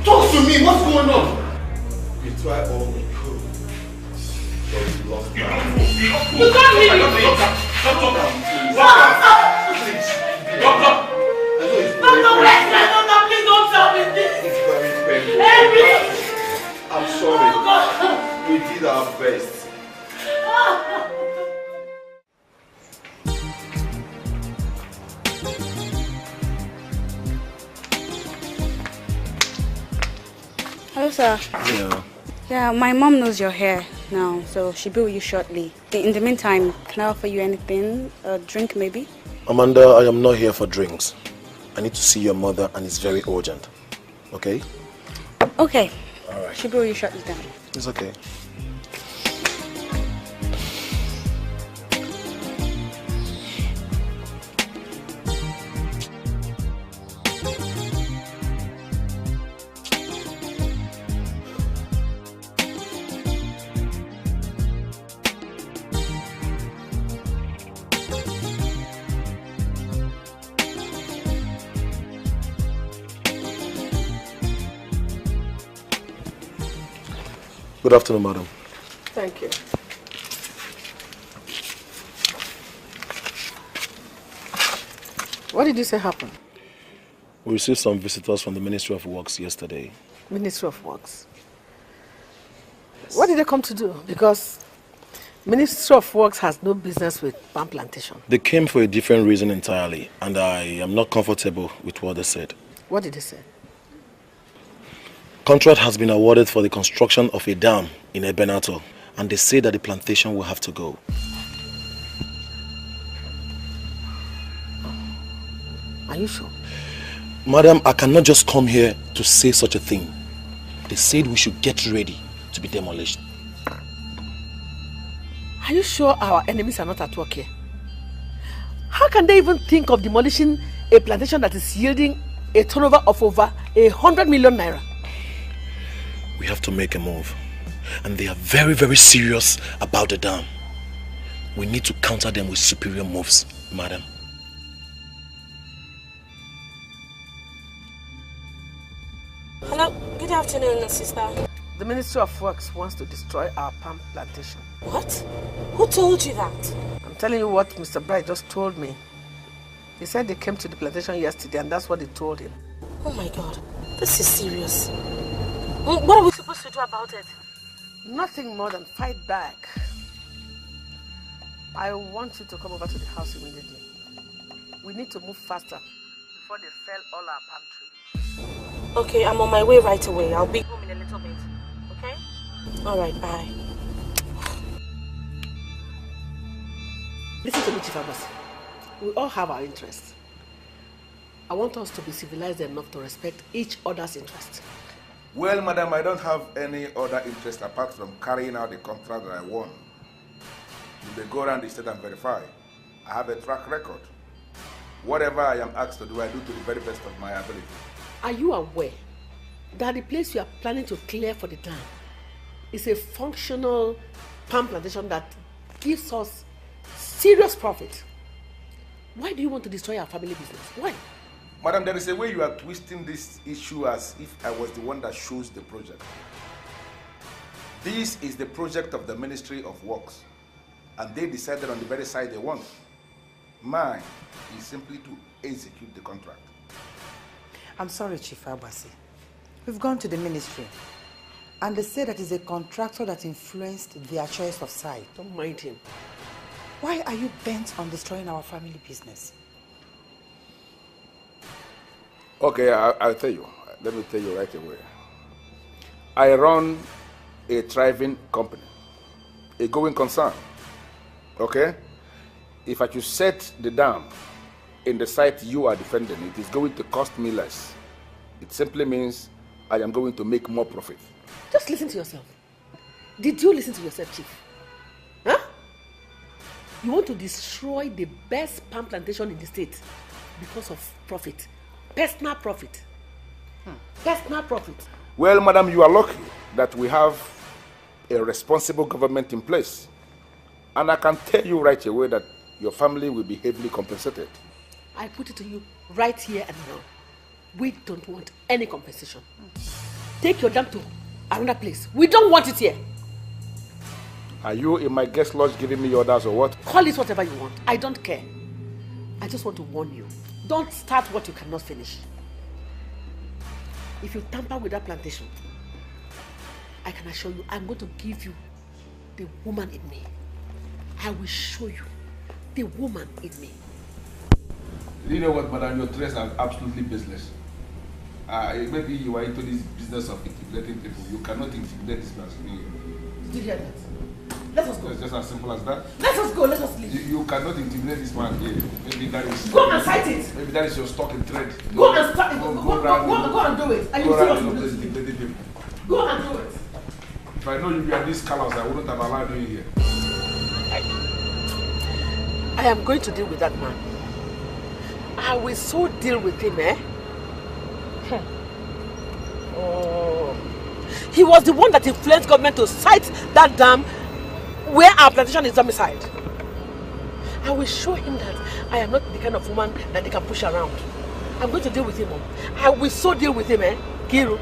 Talk to me. What's going on? We tried all we could. But we lost You time. can't leave me. Doctor. Please. Doctor. Doctor, please don't tell me this. It's very painful. I'm sorry. We did our best. Hello, sir. Yeah. Yeah, my mom knows you're here now, so she'll be with you shortly. In the meantime, can I offer you anything? A drink, maybe? Amanda, I am not here for drinks. I need to see your mother, and it's very urgent. Okay? Okay. All right. She'll be with you shortly then. It's okay. Good afternoon, madam. Thank you. What did you say happened? We received some visitors from the Ministry of Works yesterday. Ministry of Works. Yes. What did they come to do? Because Ministry of Works has no business with palm plantation. They came for a different reason entirely, and I am not comfortable with what they said. What did they say? Contract has been awarded for the construction of a dam in Ebenato, and they say that the plantation will have to go. Are you sure? Madam, I cannot just come here to say such a thing. They said we should get ready to be demolished. Are you sure our enemies are not at work here? How can they even think of demolishing a plantation that is yielding a turnover of over 100 million naira? We have to make a move. And they are very, very serious about the dam. We need to counter them with superior moves, madam. Hello, good afternoon, sister. The Ministry of Works wants to destroy our palm plantation. What? Who told you that? I'm telling you what Mr. Bright just told me. He said they came to the plantation yesterday and that's what they told him. Oh my God, this is serious. What are we supposed to do about it? Nothing more than fight back. I want you to come over to the house immediately. We need to move faster before they fell all our palm trees. Okay, I'm on my way right away. I'll be home in a little bit. Okay? Alright, bye. Listen to me, Chief Abbas. We all have our interests. I want us to be civilized enough to respect each other's interests. Well, madam, I don't have any other interest apart from carrying out the contract that I won. You may go around the state and verify. I have a track record. Whatever I am asked to do, I do to the very best of my ability. Are you aware that the place you are planning to clear for the dam is a functional palm plantation that gives us serious profit? Why do you want to destroy our family business? Why? Madam, there is a way you are twisting this issue as if I was the one that chose the project. This is the project of the Ministry of Works, and they decided on the very side they want. Mine is simply to execute the contract. I'm sorry, Chief Abasi. We've gone to the ministry, and they say that it's a contractor that influenced their choice of site. Don't mind him. Why are you bent on destroying our family business? Okay, I'll tell you. Let me tell you right away. I run a thriving company, a going concern. Okay? If I should set the dam in the site you are defending, it is going to cost me less. It simply means I am going to make more profit. Just listen to yourself. Did you listen to yourself, Chief? Huh? You want to destroy the best palm plantation in the state because of profit. Personal profit. Personal profit. Well, madam, you are lucky that we have a responsible government in place. And I can tell you right away that your family will be heavily compensated. I put it to you right here and now. We don't want any compensation. Take your dam to another place. We don't want it here. Are you in my guest lodge giving me orders or what? Call it whatever you want. I don't care. I just want to warn you. Don't start what you cannot finish. If you tamper with that plantation, I can assure you I'm going to give you the woman in me. I will show you the woman in me. Do you know what, madam? Your threats are absolutely baseless. Maybe you are into this business of intimidating people. You cannot intimidate this person. Did you hear that? Let us go. It's just as simple as that. Let us go. Let us leave. You cannot intimidate this man here. Maybe that is. Go and fight it. Maybe that is your stock in trade. Go and start it. Go and do it. Are you serious? People. Go and do it. If I know you are this callous, I wouldn't have allowed you here. I am going to deal with that man. I will so deal with him, eh? Oh. He was the one that influenced government to site that dam where our plantation is domiciled. I will show him that I am not the kind of woman that they can push around. I'm going to deal with him. I will so deal with him, eh? Kiru.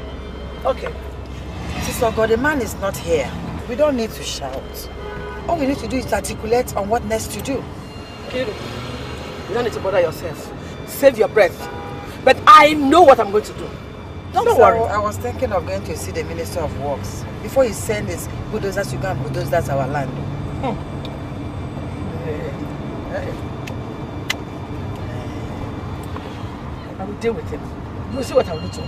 Okay. Sister God, the man is not here. We don't need to shout. All we need to do is articulate on what next to do. Kiru, you don't need to bother yourself. Save your breath. But I know what I'm going to do. Don't worry. I was thinking of going to see the Minister of Works before he sends his bulldozers to go and bulldoze our land. I will deal with him. You'll see what I will do to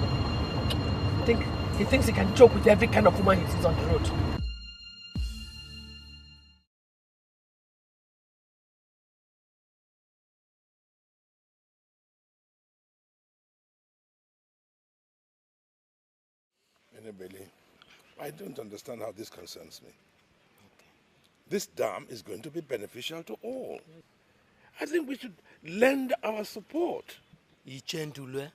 him. He thinks he can joke with every kind of woman he sees on the road. Billy, I don't understand how this concerns me. This dam is going to be beneficial to all. I think we should lend our support. Ichendule,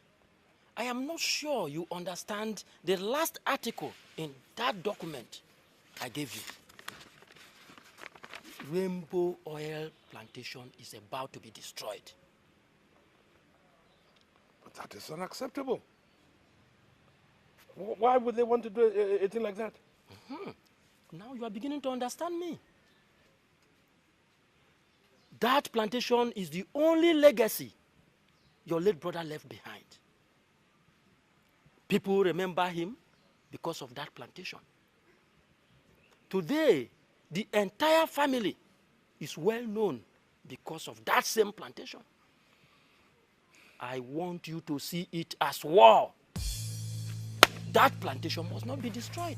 I am not sure you understand the last article in that document I gave you. Rainbow oil plantation is about to be destroyed. But that is unacceptable. Why would they want to do a thing like that? Now you are beginning to understand me. That plantation is the only legacy your late brother left behind. People remember him because of that plantation. Today, the entire family is well known because of that same plantation. I want you to see it as war. That plantation must not be destroyed.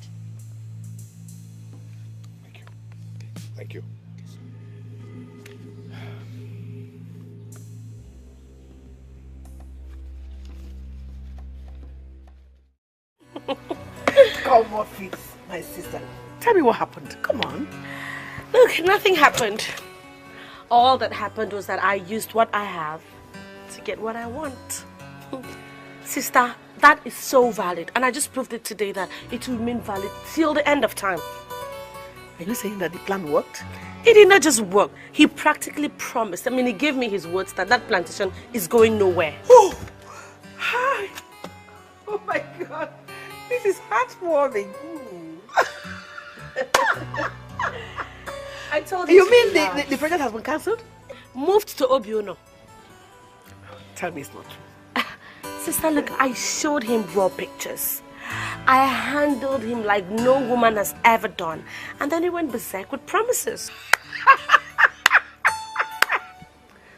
Thank you. Thank you. Come off it, my sister. Tell me what happened. Come on. Look, nothing happened. All that happened was that I used what I have to get what I want. Sister, that is so valid. And I just proved it today that it will remain valid till the end of time. Are you saying that the plan worked? It did not just work. He practically promised. I mean, he gave me his words that that plantation is going nowhere. Oh! Hi! Oh my God! This is heartwarming. I told you. You mean the project has been cancelled? moved to Obiuno. Tell me it's not true. Sister, look, I showed him raw pictures. I handled him like no woman has ever done. And then he went berserk with promises.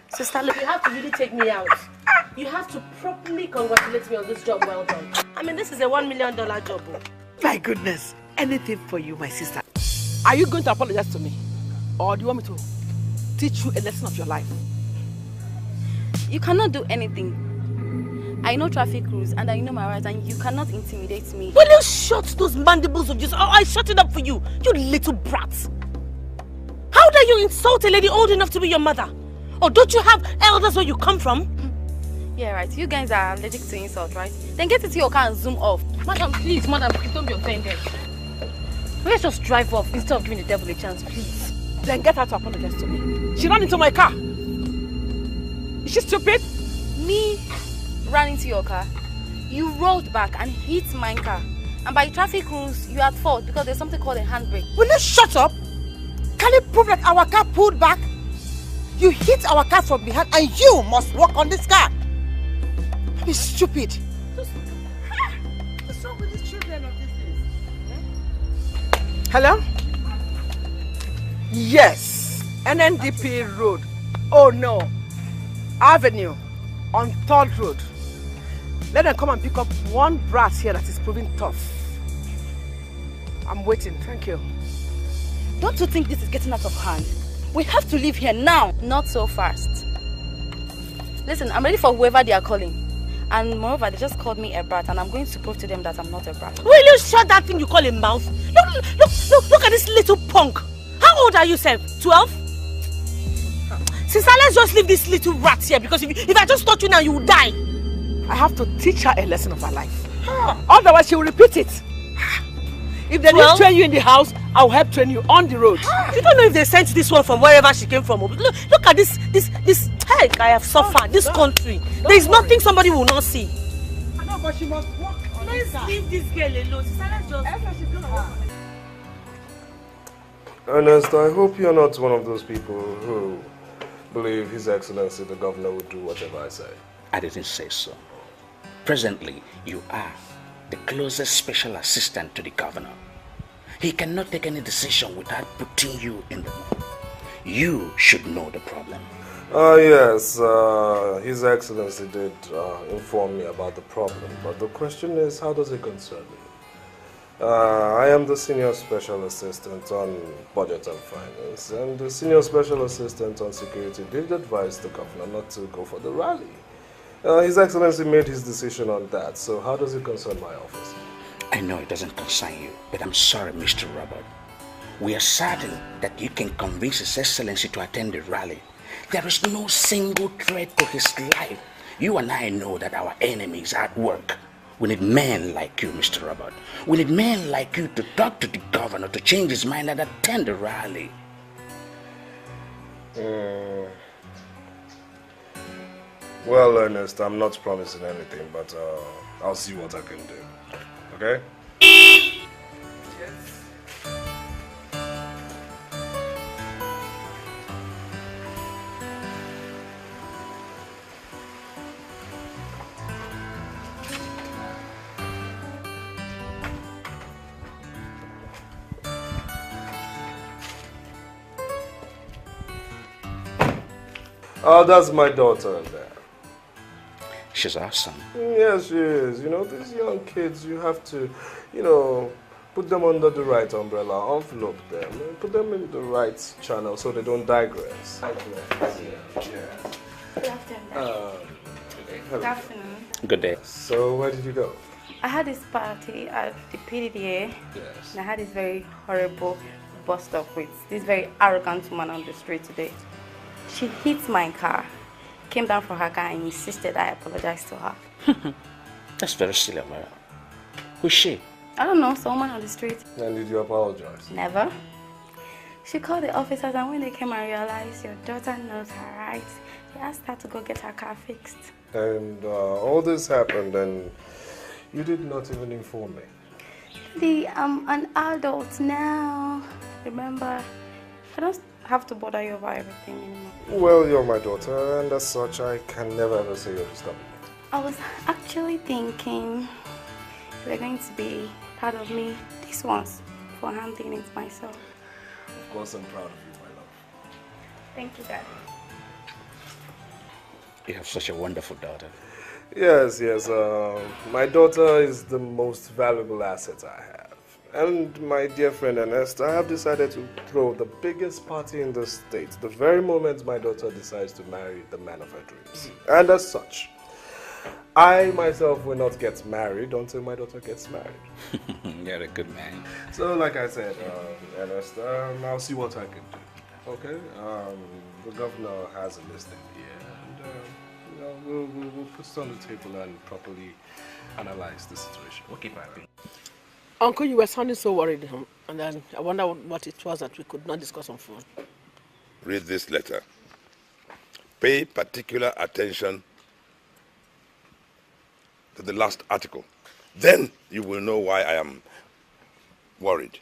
Sister, look, you have to really take me out. You have to properly congratulate me on this job well done. I mean, this is a $1 million job. My goodness. Anything for you, my sister. Are you going to apologize to me? Or do you want me to teach you a lesson of your life? You cannot do anything. I know traffic rules and I know my rights, and you cannot intimidate me. Will you shut those mandibles of yours? Oh, I shut it up for you, you little brat. How dare you insult a lady old enough to be your mother? Or don't you have elders where you come from? Yeah, right. You guys are allergic to insult, right? Then get into your car and zoom off. Madam, please, madam, please don't be offended. Let's just drive off instead of giving the devil a chance, please. Then get her to apologize to me. She ran into my car. Is she stupid? Me ran into your car. You rolled back and hit my car. And by traffic rules, you are at fault because there's something called a handbrake. Will you shut up? Can you prove that our car pulled back? You hit our car from behind and you must walk on this car. You're stupid. What's wrong with these children of this place? Hello? Yes. NNDP Road. Oh no. Avenue. On 3rd Road. Let them come and pick up one brat here that is proving tough. I'm waiting. Thank you. Don't you think this is getting out of hand? We have to leave here now. Not so fast. Listen, I'm ready for whoever they are calling. And moreover, they just called me a brat, and I'm going to prove to them that I'm not a brat. Will you shut that thing you call a mouth? Look at this little punk. How old are you, sir? 12? Sister, let's just leave this little rat here, because if I just touch you now, you will die. I have to teach her a lesson of her life. Otherwise, she will repeat it. If they need to train you in the house, I'll help train you on the road. You don't know if they sent this one from wherever she came from. Look at this heck I have suffered, this country. There is nothing somebody will not see. I know, but she must walk on Let's leave this girl alone. Sister, let's just... Ernest, I hope you're not one of those people who believe His Excellency the Governor would do whatever I say. I didn't say so. Presently, you are the closest special assistant to the governor. He cannot take any decision without putting you in the mood. You should know the problem. Yes, His Excellency did inform me about the problem, but the question is, how does it concern me? I am the Senior Special Assistant on Budget and Finance, and the Senior Special Assistant on Security did advise the governor not to go for the rally. His Excellency made his decision on that, so how does it concern my office? I know it doesn't concern you, but I'm sorry, Mr. Robert. We are certain that you can convince His Excellency to attend the rally. There is no single threat to his life. You and I know that our enemy is at work. We need men like you, Mr. Robert. We need men like you to talk to the governor to change his mind and attend the rally. Well, Ernest, I'm not promising anything, but I'll see what I can do. Okay? Oh, that's my daughter there. She's awesome. Yes, she is. You know, these young kids, you have to, put them under the right umbrella, envelope them, and put them in the right channel so they don't digress. Good afternoon. Good afternoon. Good day. So, where did you go? I had this party at the PDDA. Yes. And I had this very horrible bust-up with this very arrogant woman on the street today. She hit my car, came down from her car and insisted I apologize to her. That's very silly, Mara. Who's she? I don't know, someone on the street. And did you apologize? Never. She called the officers, and when they came and realized your daughter knows her rights, they asked her to go get her car fixed. And all this happened and you did not even inform me. I'm an adult now. Remember, I don't have to bother you about everything anymore. Well, you're my daughter, and as such, I can never ever say you're disturbing me. I was actually thinking you're going to be proud of me this once for handling it myself. Of course, I'm proud of you, my love. Thank you, Daddy. You have such a wonderful daughter. Yes, yes. My daughter is the most valuable asset I have. And my dear friend Ernest, I have decided to throw the biggest party in the state the very moment my daughter decides to marry the man of her dreams. And as such, I myself will not get married until my daughter gets married. You're a good man. So, like I said, Ernest, I'll see what I can do. Okay? The governor has a list in here, and we'll put it on the table and properly analyze the situation. Okay, Papi. Uncle, you were sounding so worried, and then I wonder what it was that we could not discuss on phone. Read this letter. Pay particular attention to the last article. Then you will know why I am worried.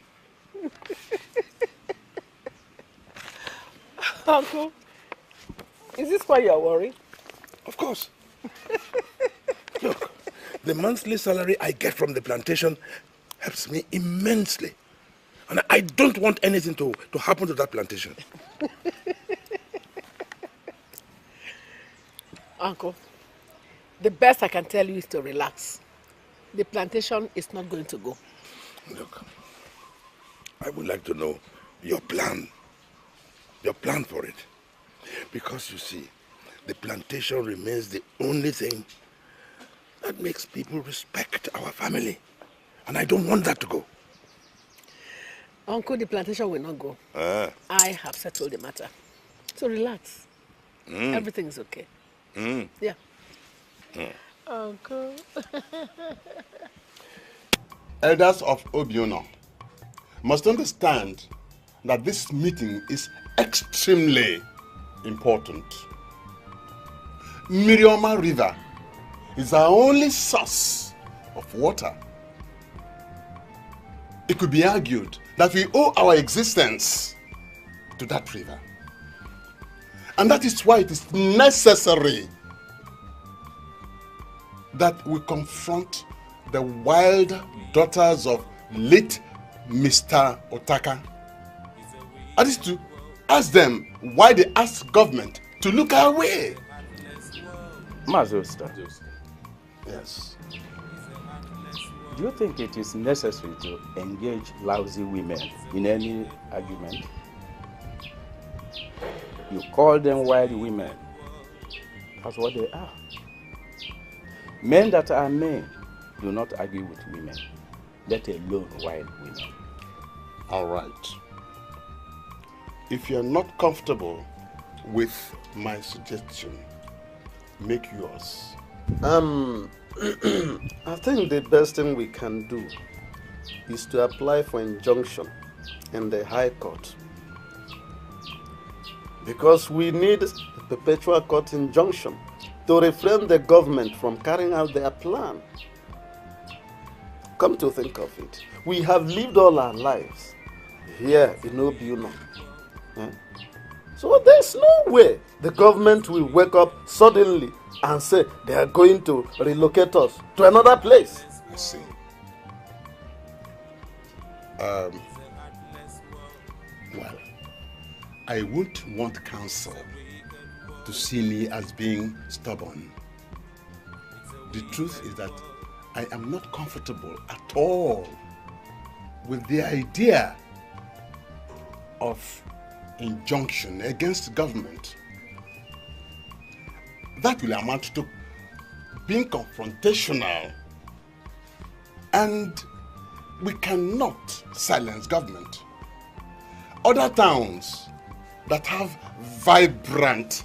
Uncle, is this why you are worried? Of course. Look, the monthly salary I get from the plantation helps me immensely. And I don't want anything to happen to that plantation. Uncle, the best I can tell you is to relax. The plantation is not going to go. Look, I would like to know your plan. Your plan for it. Because you see, the plantation remains the only thing that makes people respect our family. And I don't want that to go. Uncle, the plantation will not go. I have settled the matter. So relax. Everything is okay. Yeah. Uncle. Elders of Obiono must understand that this meeting is extremely important. Mirioma River is our only source of water. It could be argued that we owe our existence to that river. And that is why it is necessary that we confront the wild daughters of late Mr. Otaka. That is to ask them why they ask government to look our way. Mazosta. Yes. Do you think it is necessary to engage lousy women in any argument? You call them wild women. That's what they are. Men that are men do not argue with women, let alone wild women. All right. If you're not comfortable with my suggestion, make yours. I think the best thing we can do is to apply for injunction in the High Court. Because we need a perpetual court injunction to refrain the government from carrying out their plan. Come to think of it, we have lived all our lives here in Obiono. So there's no way the government will wake up suddenly and say they are going to relocate us to another place. I see. Well, I wouldn't want counsel to see me as being stubborn. The truth is that I am not comfortable at all with the idea of injunction against government. That will amount to being confrontational, and we cannot silence government. Other towns that have vibrant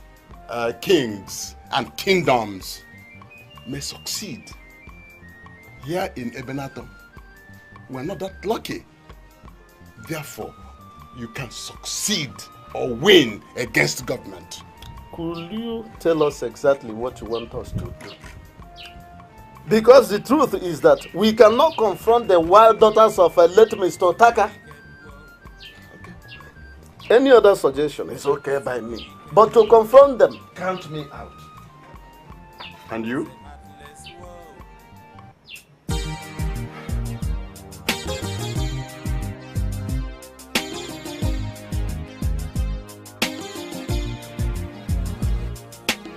kings and kingdoms may succeed. Here in Ebenator, we're not that lucky. Therefore, you can succeed or win against government. Could you tell us exactly what you want us to do? Because the truth is that we cannot confront the wild daughters of a late Mr. Otaka. Any other suggestion is okay by me. But to confront them, count me out. And you?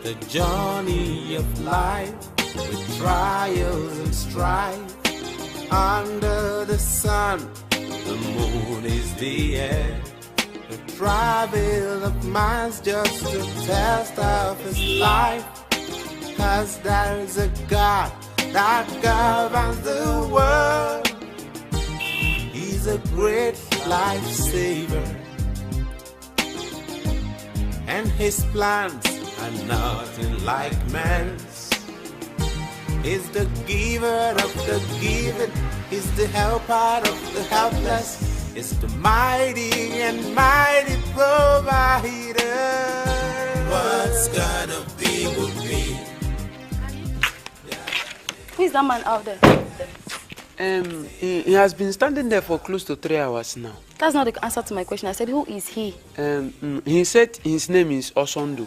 The journey of life with trials and strife. Under the sun, the moon is the air. The travel of man's just a test of his life. 'Cause there's a God that governs the world. He's a great lifesaver, and his plans are nothing like man's. He's the giver of the given. He's the helper of the helpless. He's the mighty and mighty provider. What's gonna be will be. Who is that man out there? He has been standing there for close to 3 hours now. That's not the answer to my question. I said, who is he? He said his name is Osondo,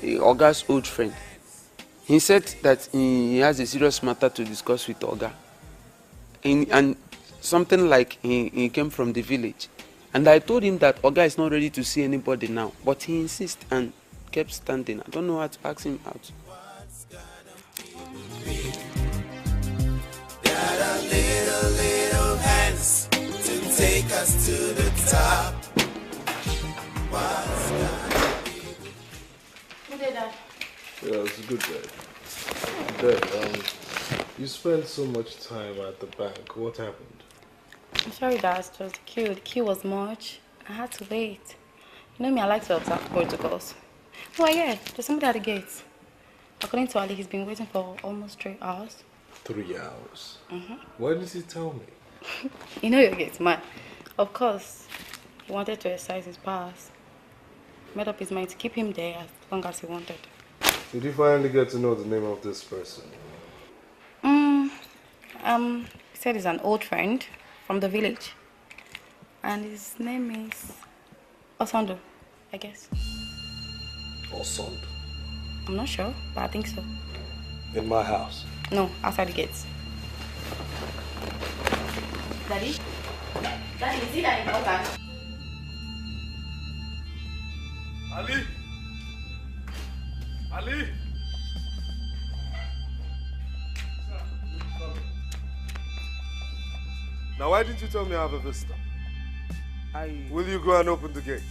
Oga's old friend. He said that he has a serious matter to discuss with Oga. And something like he came from the village. And I told him that Oga is not ready to see anybody now. But he insisted and kept standing. I don't know how to ask him out. Got a little hands to take us to the top. What's gonna be? Who did that? Yeah, it's a good day. Dad, you spent so much time at the bank. What happened? I'm sorry, Dad. It was the queue. The queue was much. I had to wait. You know me, I like to observe protocols. Oh, yeah, there's somebody at the gate. According to Ali, he's been waiting for almost 3 hours. 3 hours? Mm-hmm. Why did he tell me? You know your gate, man. Of course, he wanted to exercise his powers. Made up his mind to keep him there as long as he wanted. Did you finally get to know the name of this person? He said he's an old friend from the village. And his name is Osondo, I guess. Osondo? I'm not sure, but I think so. In my house? No, outside the gates. Daddy? Daddy, is it that important? Ali? Ali? Now, why didn't you tell me I have a visitor? Will you go and open the gate?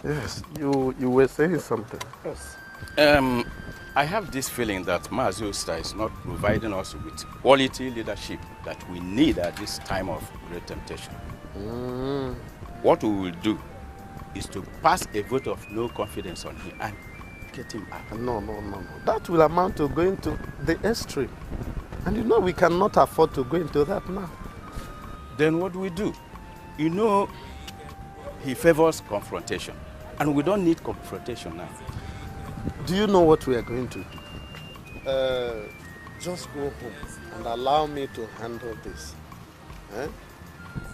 Yes, you were saying something. Yes. I have this feeling that Mazi Osta is not providing us with quality leadership that we need at this time of great temptation. What we will do is to pass a vote of no confidence on him and get him out. No. That will amount to going to the extreme. And you know we cannot afford to go into that now. Then what do we do? You know, he favors confrontation. And we don't need confrontation now. Do you know what we are going to do? Just go home and allow me to handle this.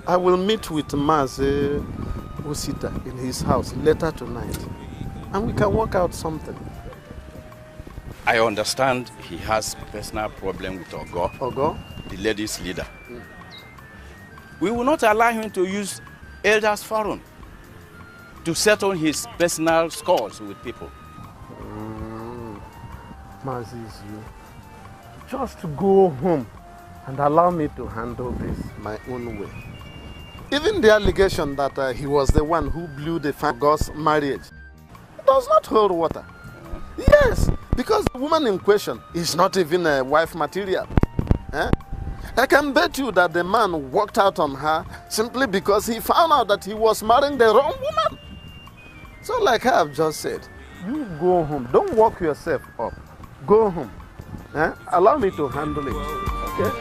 I will meet with Mazi Osita in his house later tonight. And we can work out something. I understand he has personal problem with Ogo, the ladies' leader. We will not allow him to use elders' forum. to settle his personal scores with people. Mazizu, just go home and allow me to handle this my own way. Even the allegation that he was the one who blew the God's marriage does not hold water. Yes, because the woman in question is not even a wife material. I can bet you that the man walked out on her simply because he found out that he was marrying the wrong woman. So like I have just said, you go home. Don't work yourself up. Go home. Allow me to handle it. Okay?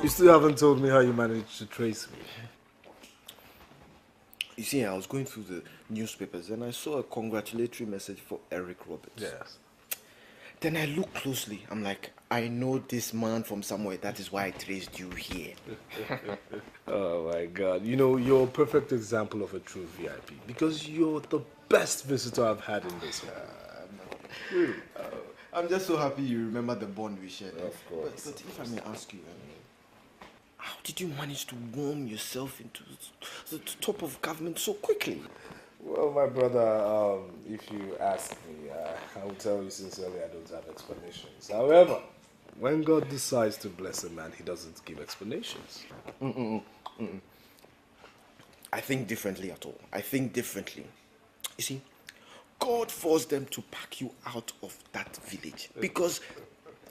You still haven't told me how you managed to trace me. You see, I was going through the newspapers and I saw a congratulatory message for Eric Roberts. Yes. Then I looked closely. I'm like, I know this man from somewhere. That is why I traced you here. Oh my God. You know, you're a perfect example of a true VIP because you're the best visitor I've had in this one. I'm just so happy you remember the bond we shared. Of course. But if I may ask you, how did you manage to worm yourself into the top of government so quickly? Well, my brother, if you ask me, I will tell you sincerely I don't have explanations. However, when God decides to bless a man, he doesn't give explanations. I think differently at all. I think differently. You see, God forced them to pack you out of that village because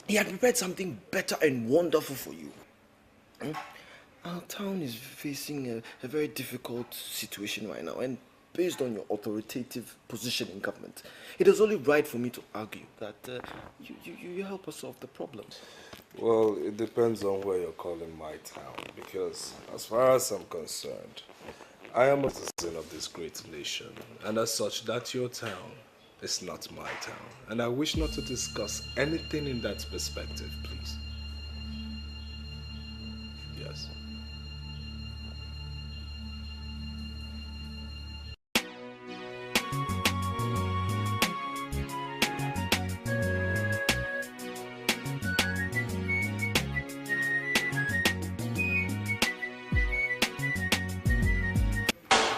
he had prepared something better and wonderful for you. Our town is facing a very difficult situation right now, and based on your authoritative position in government, it is only right for me to argue that you help us solve the problem. Well, it depends on where you're calling my town, because as far as I'm concerned, I am a citizen of this great nation, and as such, that your town is not my town, and I wish not to discuss anything in that perspective, please. Yes.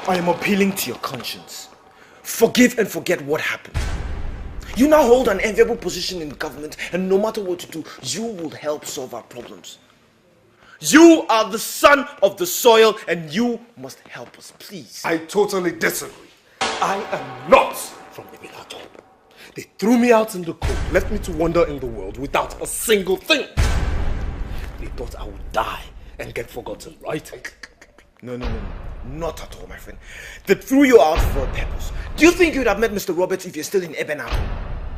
I am appealing to your conscience. Forgive and forget what happened. You now hold an enviable position in the government, and no matter what you do, you will help solve our problems. You are the son of the soil, and you must help us, please. I totally disagree. I am not from Ebenato. They threw me out in the cold, left me to wander in the world without a single thing. They thought I would die and get forgotten, right? No. Not at all, my friend. They threw you out for a purpose. Do you think you would have met Mr. Roberts if you're still in Ebenato?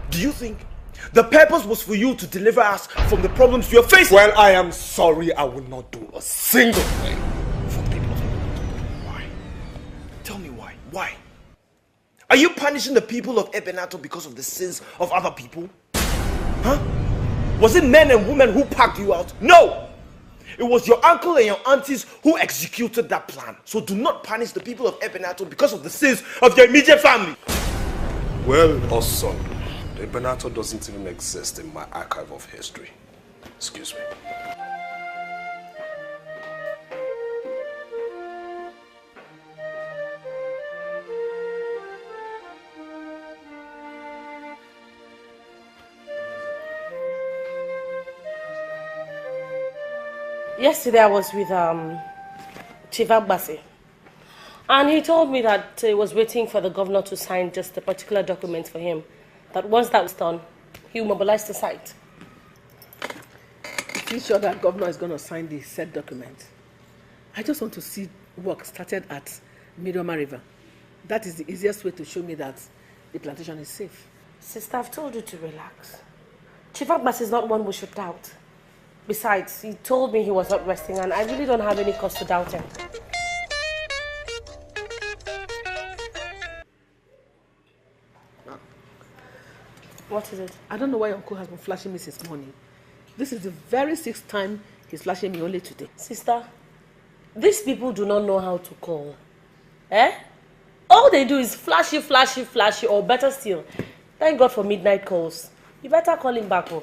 Do you think the purpose was for you to deliver us from the problems you're facing? Well, I am sorry, I will not do a single thing for the people of Ebenato. Why? Tell me why. Why? Are you punishing the people of Ebenato because of the sins of other people? Huh? Was it men and women who packed you out? No! It was your uncle and your aunties who executed that plan. So do not punish the people of Ebenato because of the sins of your immediate family. Well, Oson, Ebenato doesn't even exist in my archive of history. Excuse me. Yesterday I was with Chief Agbasi, and he told me that he was waiting for the governor to sign just a particular document for him, that once that was done, he will mobilize the site. Are you sure that governor is going to sign the said document? I just want to see work started at Mirioma River. That is the easiest way to show me that the plantation is safe. Sister, I've told you to relax. Chief Agbasi is not one we should doubt. Besides, he told me he was not resting, and I really don't have any cause to doubt him. What is it? I don't know why Uncle has been flashing me since morning. This is the very 6th time he's flashing me only today. Sister, these people do not know how to call. All they do is flashy, flashy, flashy, or better still, thank God for midnight calls. You better call him back home.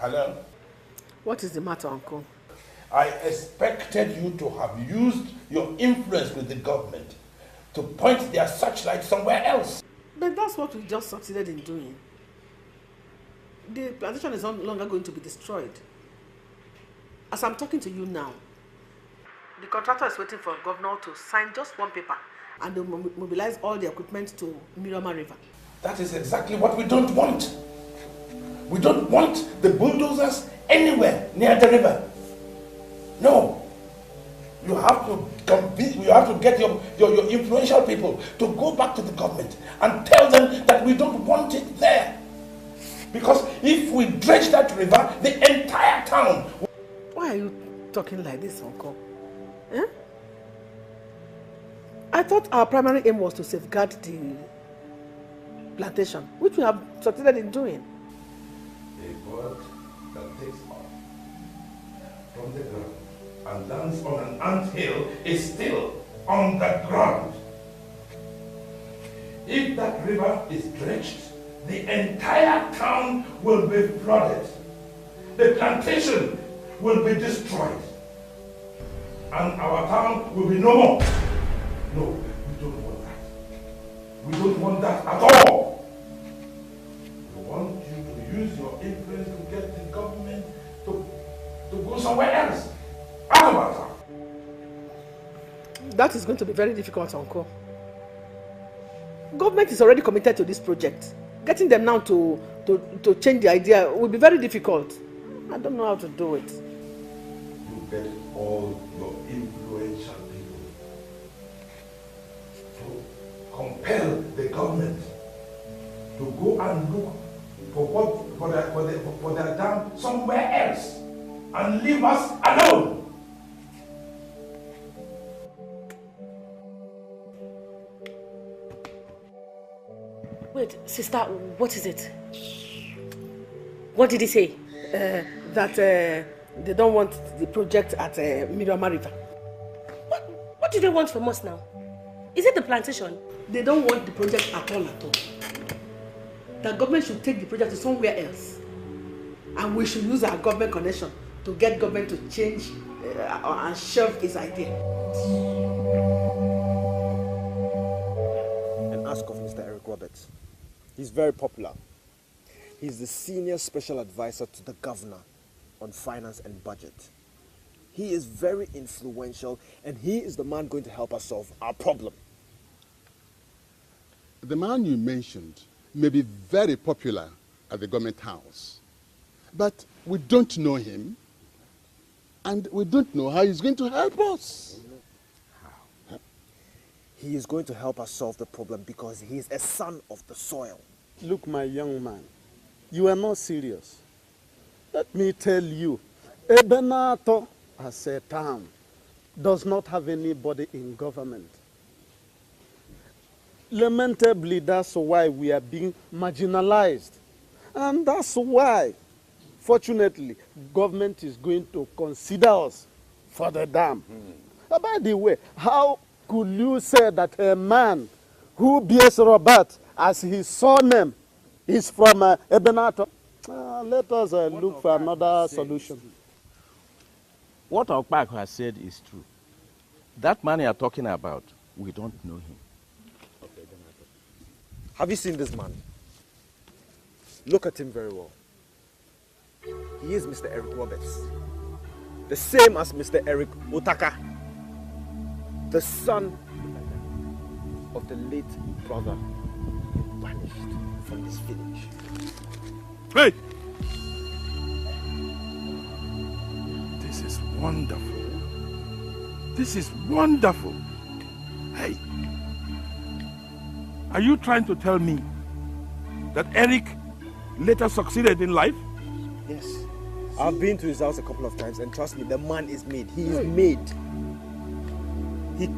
Hello? What is the matter, Uncle? I expected you to have used your influence with the government to point their searchlight somewhere else. But that's what we just succeeded in doing. The plantation is no longer going to be destroyed. As I'm talking to you now, the contractor is waiting for a governor to sign just one paper and to mobilize all the equipment to Mirama River. That is exactly what we don't want. We don't want the bulldozers anywhere near the river. No. You have to get your influential people to go back to the government and tell them that we don't want it there. Because if we dredge that river, the entire town... Why are you talking like this, Uncle? Eh? I thought our primary aim was to safeguard the plantation, which we have succeeded in doing. A bird that takes off from the ground and lands on an anthill is still on the ground. If that river is dredged, the entire town will be flooded. The plantation will be destroyed. And our town will be no more. No, we don't want that. We don't want that at all. We want you to use your influence to get the government to go somewhere else. Out of our town. That is going to be very difficult, Uncle. Government is already committed to this project. Getting them now to change the idea will be very difficult. I don't know how to do it. You get all your influential people to compel the government to go and look for their dam somewhere else and leave us alone. Wait, sister, what is it? What did he say? That they don't want the project at Mirama River. What do they want from us now? Is it the plantation? They don't want the project at all. The government should take the project to somewhere else. And we should use our government connection to get government to change and shelve its idea. And ask of Mr. Eric Roberts. He's very popular. He's the senior special advisor to the governor on finance and budget. He is very influential and he is the man going to help us solve our problem. The man you mentioned may be very popular at the government house, but we don't know him and we don't know how he's going to help us. How? He is going to help us solve the problem because he is a son of the soil. Look, my young man, you are not serious. Let me tell you, Ebenato as a town does not have anybody in government. Lamentably, that's why we are being marginalized. And that's why, fortunately, government is going to consider us for the dam. By the way, how could you say that a man who bears Robert as his surname is from Ebenato? Let us look for another solution. What Okpak has said is true. That man you are talking about, we don't know him. Have you seen this man? Look at him very well. He is Mr. Eric Roberts. The same as Mr. Eric Otaka. The son of the late brother who vanished from this village. Hey! This is wonderful. This is wonderful. Hey! Are you trying to tell me that Eric later succeeded in life? Yes. I've been to his house a couple of times and trust me, the man is made. He is made.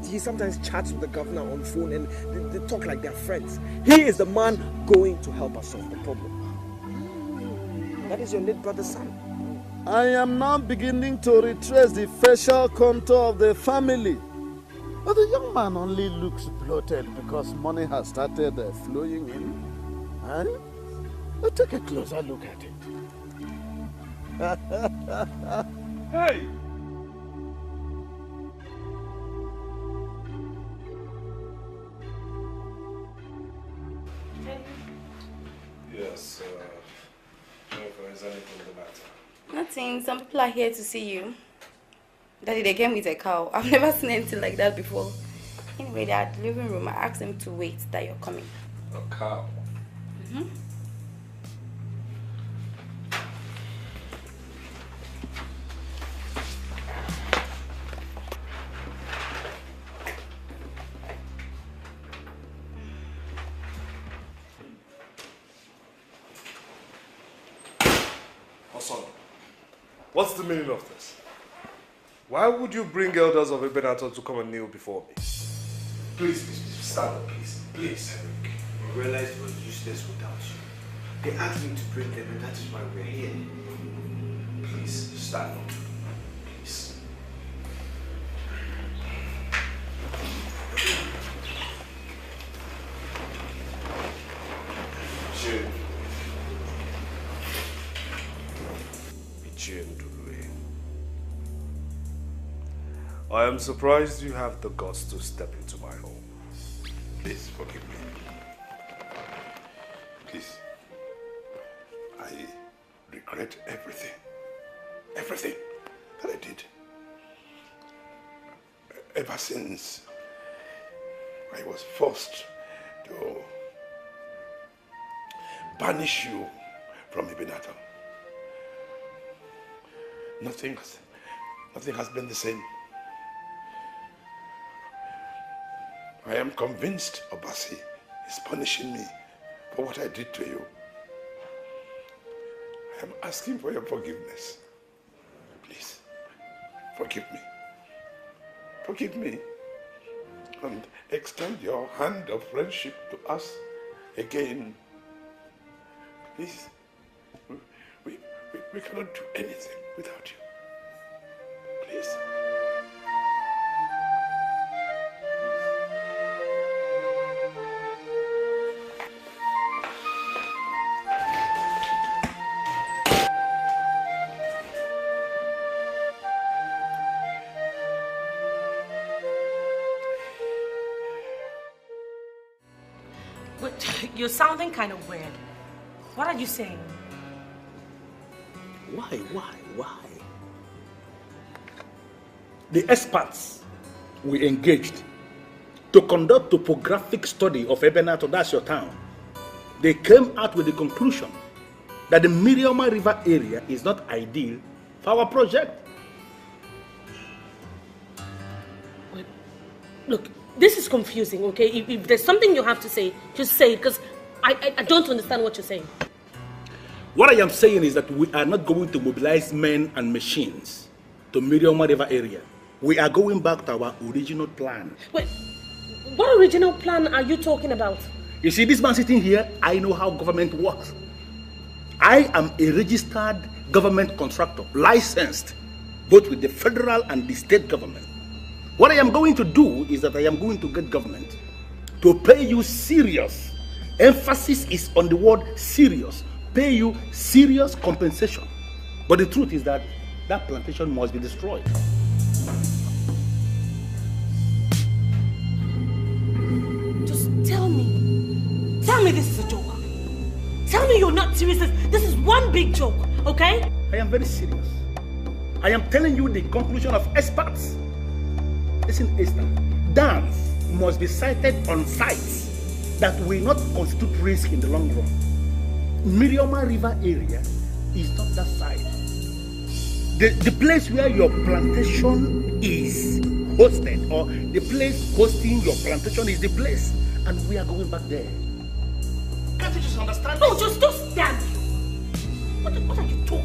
He sometimes chats with the governor on the phone and they talk like they're friends. He is the man going to help us solve the problem. That is your late brother's son. I am now beginning to retrace the facial contour of the family. But the young man only looks bloated because money has started flowing in. Huh? Take a closer look at it. Hey! Yes, is anything the matter? Nothing. Some people are here to see you. Daddy, they came with a cow. I've never seen anything like that before. Anyway, they're at the living room. I asked them to wait that you're coming. A cow? Mm-hmm. What's the meaning of this? Why would you bring elders of Ebenator to come and kneel before me? Please, stand up, please. Please, Eric. We realized we're useless without you. They asked me to bring them, and that is why we're here. Please, stand up. Please. I am surprised you have the guts to step into my home. Please forgive me. Please. I regret everything. Everything that I did. Ever since I was forced to banish you from Ebenator. Nothing has been the same. I am convinced Obasi is punishing me for what I did to you. I am asking for your forgiveness. Please, forgive me. Forgive me. And extend your hand of friendship to us again. Please, we cannot do anything without you. Please. You're sounding kind of weird. What are you saying? Why? The experts we engaged to conduct topographic study of Ebenator, that's your town, they came out with the conclusion that the Miriama River area is not ideal for our project. Wait, look, this is confusing, okay? If there's something you have to say, just say it, because I don't understand what you're saying. What I am saying is that we are not going to mobilize men and machines to Miriama River area. We are going back to our original plan. Wait, what original plan are you talking about? You see, this man sitting here, I know how government works. I am a registered government contractor, licensed both with the federal and the state government. What I am going to do is that I am going to get government to pay you serious. Emphasis is on the word serious. Pay you serious compensation. But the truth is that that plantation must be destroyed. Just tell me. Tell me this is a joke. Tell me you're not serious. This is one big joke, okay? I am very serious. I am telling you the conclusion of experts. Listen, Esther, dams must be sited on sites that will not constitute risk in the long run. Miriama River area is not that side. The place where your plantation is hosted, or the place hosting your plantation is the place, and we are going back there. Can't you just understand? Oh, just stand.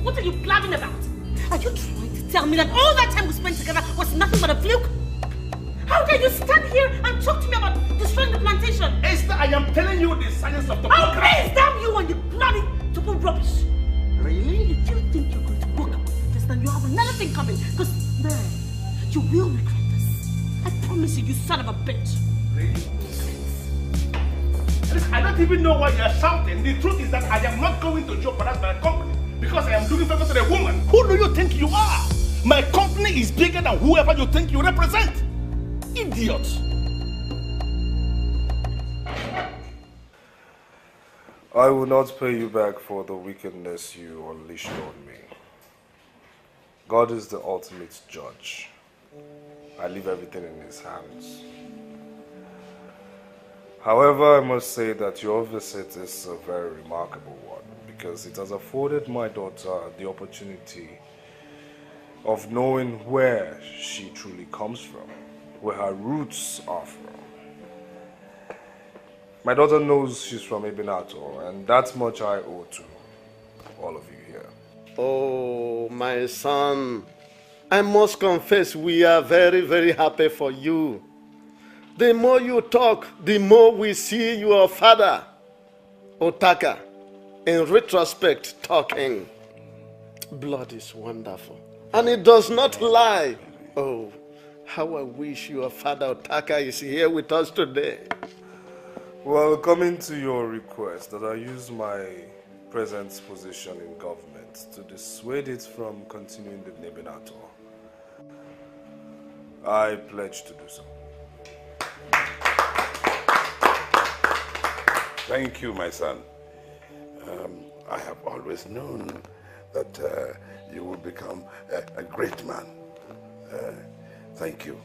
What are you blabbing about? Are you trying to tell me that all that time we spent together was nothing but a fluke? How can you stand here and talk to me about destroying the plantation? Esther, I am telling you the science of the Oh, please, damn you and your bloody stupid rubbish. Really? If you think you're going to walk up this, then you have another thing coming. Because, man, you will regret this. I promise you, you son of a bitch. Really? I don't even know why you are shouting. The truth is that I am not going to jeopardize my company because I am doing favor to the woman. Who do you think you are? My company is bigger than whoever you think you represent. Idiot. I will not pay you back for the wickedness you unleashed on me. God is the ultimate judge. I leave everything in his hands. However, I must say that your visit is a very remarkable one because it has afforded my daughter the opportunity of knowing where she truly comes from, where her roots are from. My daughter knows she's from Ebinato, and that much I owe to all of you here. Oh, my son, I must confess we are very, very happy for you. The more you talk, the more we see your father, Otaka, in retrospect talking. Blood is wonderful, and it does not lie. Oh, how I wish your father, Otaka, is here with us today. Well, coming to your request that I use my present position in government to dissuade it from continuing the Nebinato, I pledge to do so. Thank you, my son. I have always known that you will become a great man. Thank you.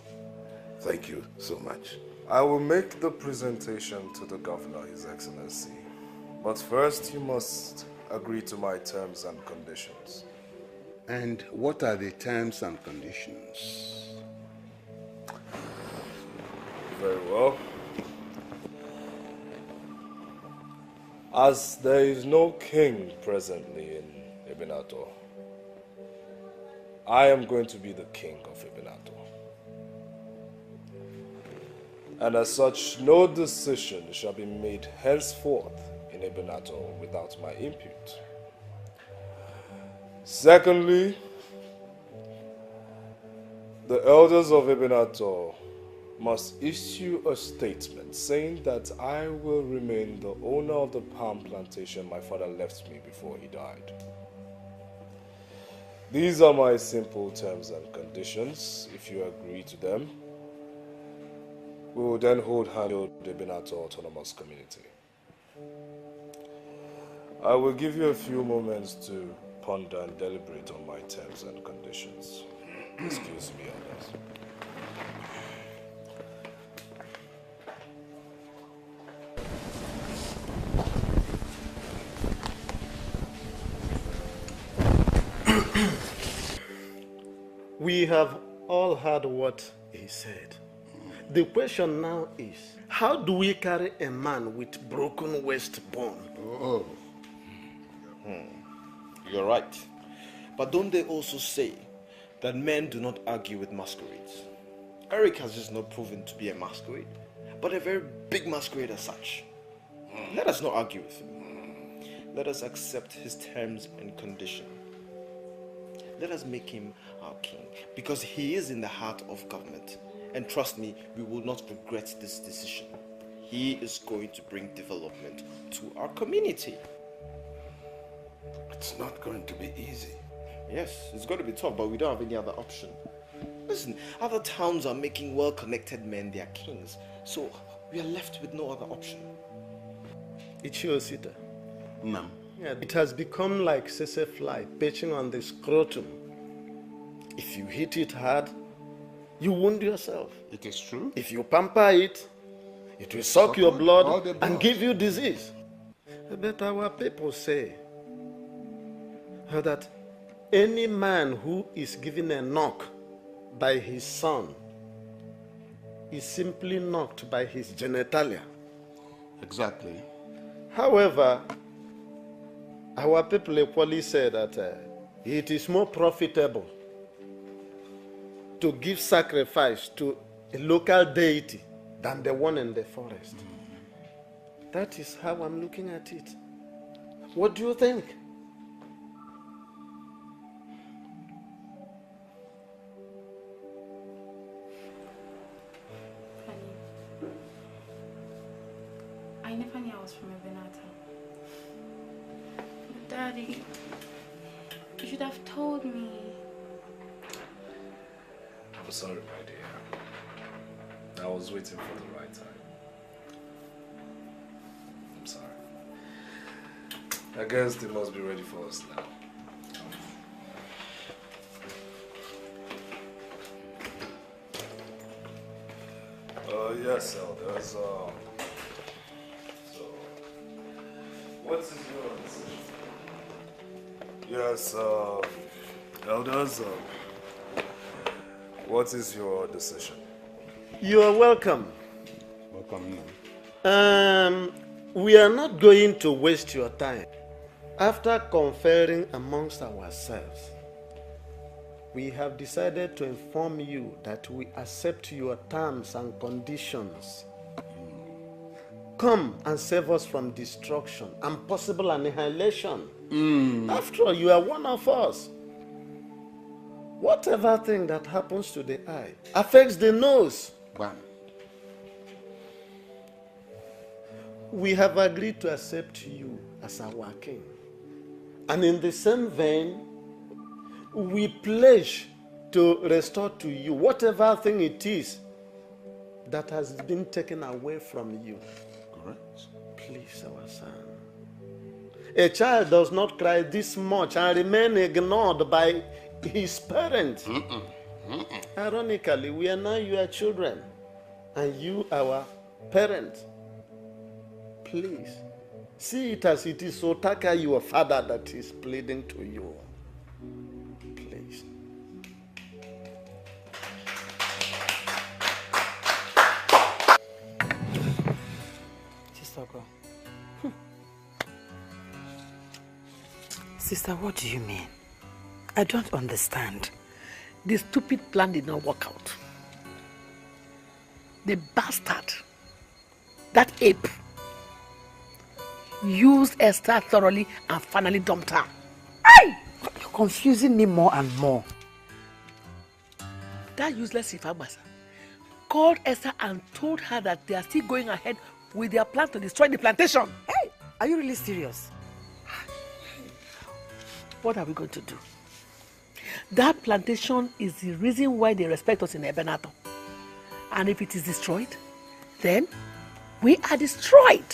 Thank you so much. I will make the presentation to the governor, His Excellency. But first, you must agree to my terms and conditions. And what are the terms and conditions? Very well. As there is no king presently in Ebinato, I am going to be the king of Ebinato. And as such, no decision shall be made henceforth in Ebinato without my input. Secondly, the elders of Ebinato must issue a statement saying that I will remain the owner of the palm plantation my father left me before he died. These are my simple terms and conditions. If you agree to them, we will then hold hand to the Ebinato Autonomous Community. I will give you a few moments to ponder and deliberate on my terms and conditions. Excuse me, elders. We have all heard what he said. The question now is, how do we carry a man with broken waist bone? Oh. You're right. But don't they also say that men do not argue with masquerades? Eric has just not proven to be a masquerade, but a very big masquerade as such. Let us not argue with him. Let us accept his terms and conditions. Let us make him our king, because he is in the heart of government. And trust me, we will not regret this decision. He is going to bring development to our community. It's not going to be easy. Yes, it's going to be tough, but we don't have any other option. Listen, other towns are making well-connected men their kings, so we are left with no other option. Ichiosita. Ma'am. Yeah, it has become like sese fly perching on the scrotum. If you hit it hard, you wound yourself. It is true. If you pamper it, it will suck your blood and give you disease. But our people say that any man who is given a knock by his son is simply knocked by his genitalia. Exactly. However, our people equally say that it is more profitable to give sacrifice to a local deity than the one in the forest. That is how I'm looking at it. What do you think? I never knew I was from Ebenata. But Daddy, You should have told me. I'm sorry, my dear. I was waiting for the right time. I'm sorry. I guess they must be ready for us now. Yes, Elder. So, what is your decision? Yes, Elders, what is your decision? You are welcome. Welcome. We are not going to waste your time. After conferring amongst ourselves, we have decided to inform you that we accept your terms and conditions. Come and save us from destruction and possible annihilation. After all, you are one of us. Whatever thing that happens to the eye affects the nose. We have agreed to accept you as our king. And in the same vein, we pledge to restore to you whatever thing it is that has been taken away from you. Correct. Please, our son. A child does not cry this much and remain ignored by his parents. Ironically, we are now your children and you our parents. Please, see it as it is Otaka, your father, that is pleading to you. Please. Sister, go. Sister, what do you mean? I don't understand. The stupid plan did not work out. The bastard, that ape, used Esther thoroughly and finally dumped her. Aye! You're confusing me more and more. That useless Ifabasa called Esther and told her that they are still going ahead with their plan to destroy the plantation. Hey, are you really serious? What are we going to do? That plantation is the reason why they respect us in Ebenato. And if it is destroyed, then we are destroyed.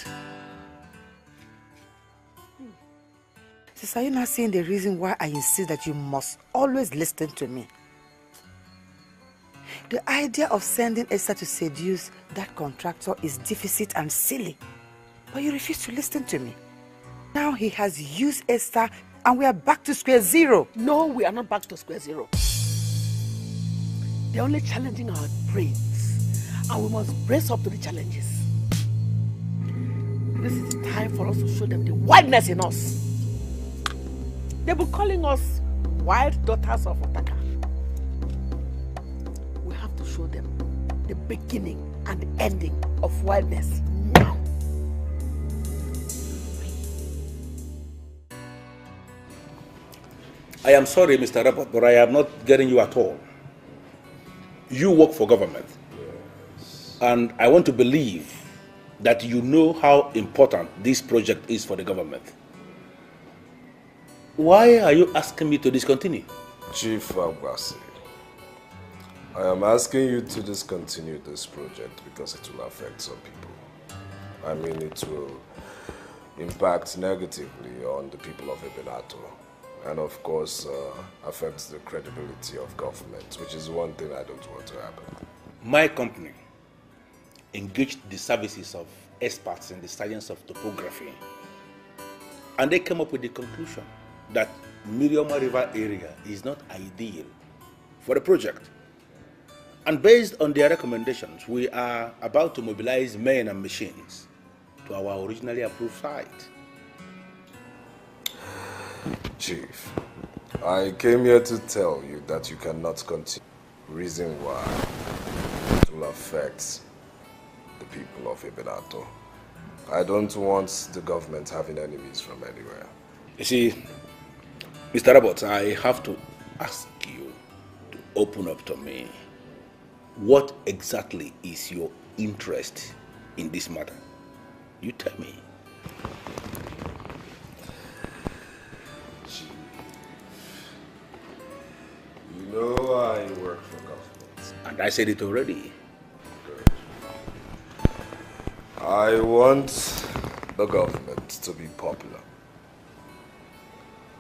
Sister, are you not seeing the reason why I insist that you must always listen to me? The idea of sending Esther to seduce that contractor is deficit and silly. But you refuse to listen to me. Now he has used Esther and we are back to square zero. No, we are not back to square zero. They're only challenging our brains. And we must brace up to the challenges. This is the time for us to show them the wildness in us. They were calling us wild daughters of Otaka. We have to show them the beginning and the ending of wildness now. I am sorry, Mr. Robert, but I am not getting you at all. You work for government. Yes. And I want to believe that you know how important this project is for the government. Why are you asking me to discontinue? Chief Abwasi, I am asking you to discontinue this project because it will affect some people. I mean, it will impact negatively on the people of Ebenato. And of course, affects the credibility of government, which is one thing I don't want to happen. My company engaged the services of experts in the science of topography. And they came up with the conclusion that Mirioma River area is not ideal for the project. And based on their recommendations, we are about to mobilize men and machines to our originally approved site. Chief, I came here to tell you that you cannot continue. Reason why it will affect the people of Ebenato. I don't want the government having enemies from anywhere. You see, Mr. Roberts, I have to ask you to open up to me. What exactly is your interest in this matter? You tell me. And I said it already. I want the government to be popular.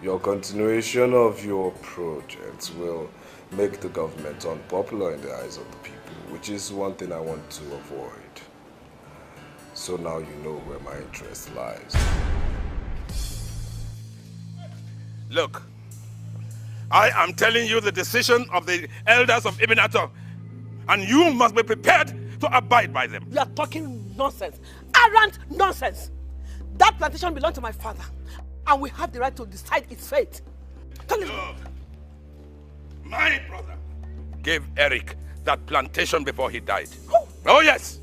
Your continuation of your projects will make the government unpopular in the eyes of the people, which is one thing I want to avoid. So now you know where my interest lies. Look, I am telling you the decision of the elders of Ibn Ato, and you must be prepared to abide by them. You are talking nonsense. Arrant nonsense. That plantation belonged to my father, and we have the right to decide its fate. Look, my brother gave Eric that plantation before he died. Oh yes,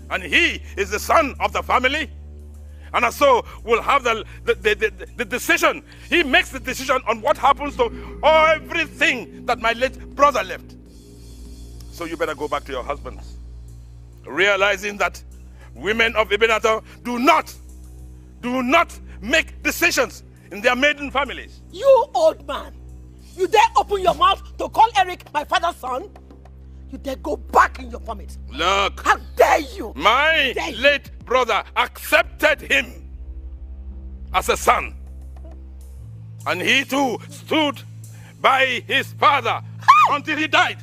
and he is the son of the family, and so will have the decision. He makes the decision on what happens to everything that my late brother left. So you better go back to your husbands, realizing that women of Ibn Ato do not make decisions in their maiden families. You old man, you dare open your mouth to call Eric my father's son? You dare go back in your vomit. Look, how dare you? My late brother accepted him as a son, and he too stood by his father until he died.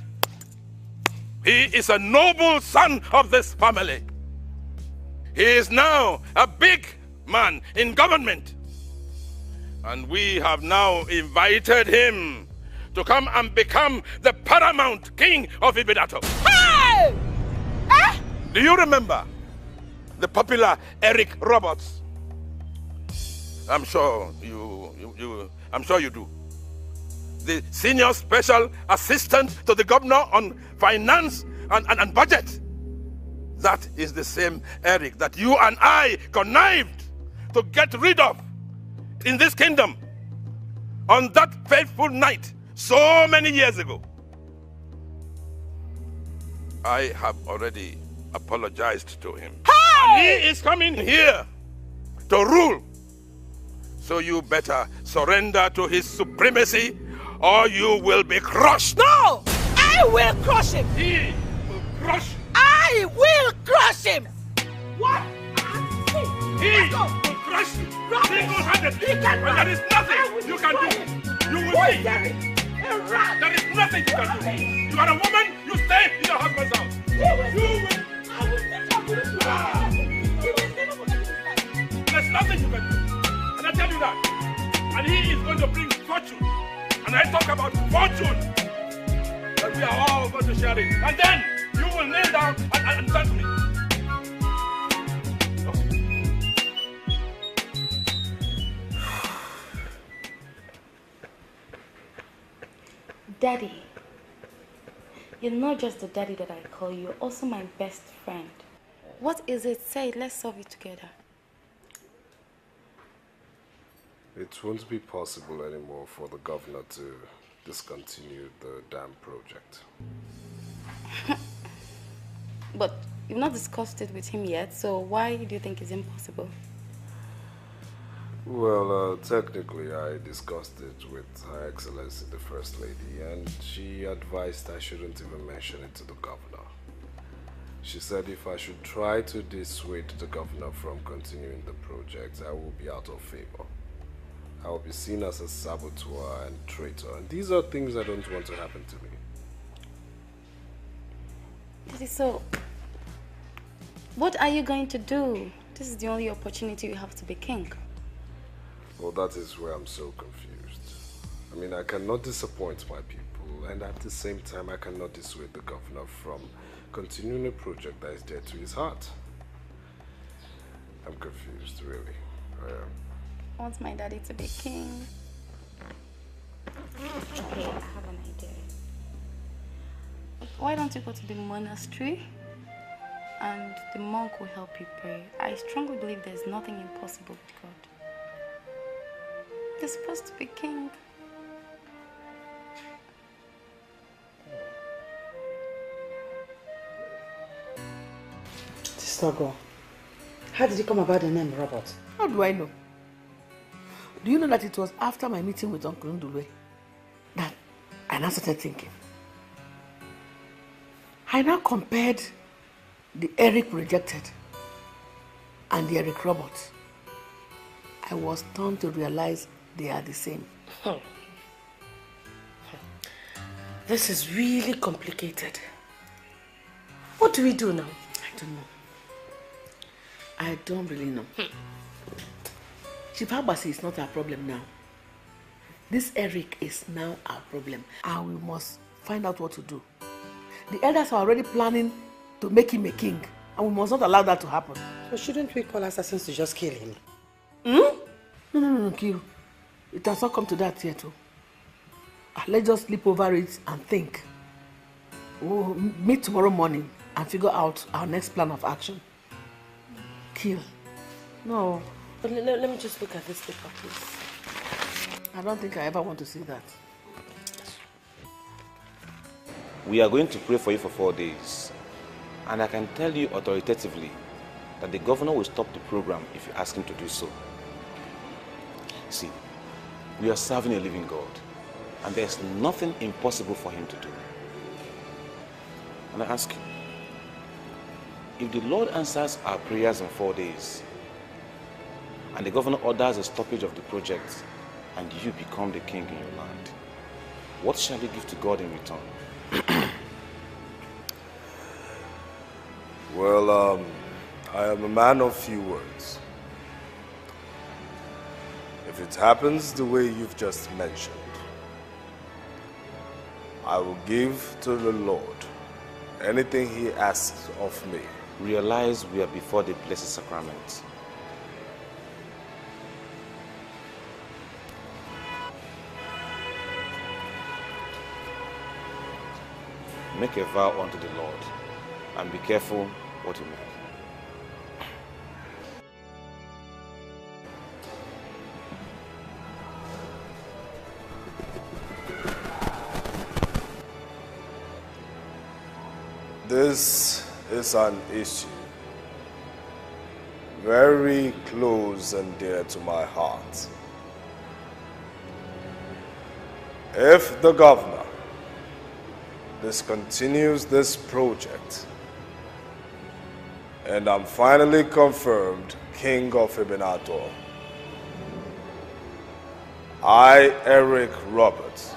He is a noble son of this family. He is now a big man in government, and we have now invited him to come and become the paramount king of Ibn Ato. Hey! Eh? Do you remember the popular Eric Roberts? I'm sure you do. The senior special assistant to the governor on finance and budget. That is the same Eric that you and I connived to get rid of in this kingdom on that fateful night so many years ago. I have already apologized to him. Hey! And he is coming here to rule. So you better surrender to his supremacy, or you will be crushed. No! I will crush him! He will crush you. I will crush him! What? He will crush you single-handedly. And there is nothing you can do. You will see. There is nothing you can do. You are a woman, you stay in your husband's house. There's nothing you can do. And I tell you that. And he is going to bring fortune. And I talk about fortune. That we are all going to share it. And then you will kneel down and thank me. Daddy, you're not just the daddy that I call you, you're also my best friend. What is it? Say it, let's solve it together. It won't be possible anymore for the governor to discontinue the dam project. But you've not discussed it with him yet, so why do you think it's impossible? Well, technically I discussed it with Her Excellency the First Lady, and she advised I shouldn't even mention it to the governor. She said if I should try to dissuade the governor from continuing the project, I will be out of favor. I will be seen as a saboteur and traitor, and these are things I don't want to happen to me. Daddy, so what are you going to do? This is the only opportunity you have to be king. Well, that is where I'm so confused. I mean, I cannot disappoint my people, and at the same time, I cannot dissuade the governor from continuing a project that is dear to his heart. I'm confused, really. I am. I want my daddy to be king. Okay, I have an idea. Why don't you go to the monastery and the monk will help you pray? I strongly believe there's nothing impossible with God. You're supposed to be king. Sister Go, how did you come about the name Robert? How do I know? Do you know that it was after my meeting with Uncle Ndulwe that I now started thinking? I now compared the Eric rejected and the Eric Robert. I was stunned to realize they are the same. This is really complicated. What do we do now? I don't know. I don't really know. Chief Abasi is not our problem now. This Eric is now our problem, and we must find out what to do. The elders are already planning to make him a king, and we must not allow that to happen. So shouldn't we call assassins to just kill him? No, Kiru. It has not come to that yet. Let's just sleep over it and think. We'll meet tomorrow morning and figure out our next plan of action. Kill. No. But let me just look at this paper, please. I don't think I ever want to see that. We are going to pray for you for 4 days. And I can tell you authoritatively that the governor will stop the program if you ask him to do so. See, we are serving a living God, and there's nothing impossible for him to do. And I ask you, if the Lord answers our prayers in 4 days, and the governor orders a stoppage of the project, and you become the king in your land, what shall you give to God in return? Well, I am a man of few words. If it happens the way you've just mentioned, I will give to the Lord anything he asks of me. Realize we are before the Blessed Sacrament. Make a vow unto the Lord, and be careful what you make. This is an issue very close and dear to my heart. If the governor discontinues this project and I'm finally confirmed King of Ebenator, I, Eric Roberts,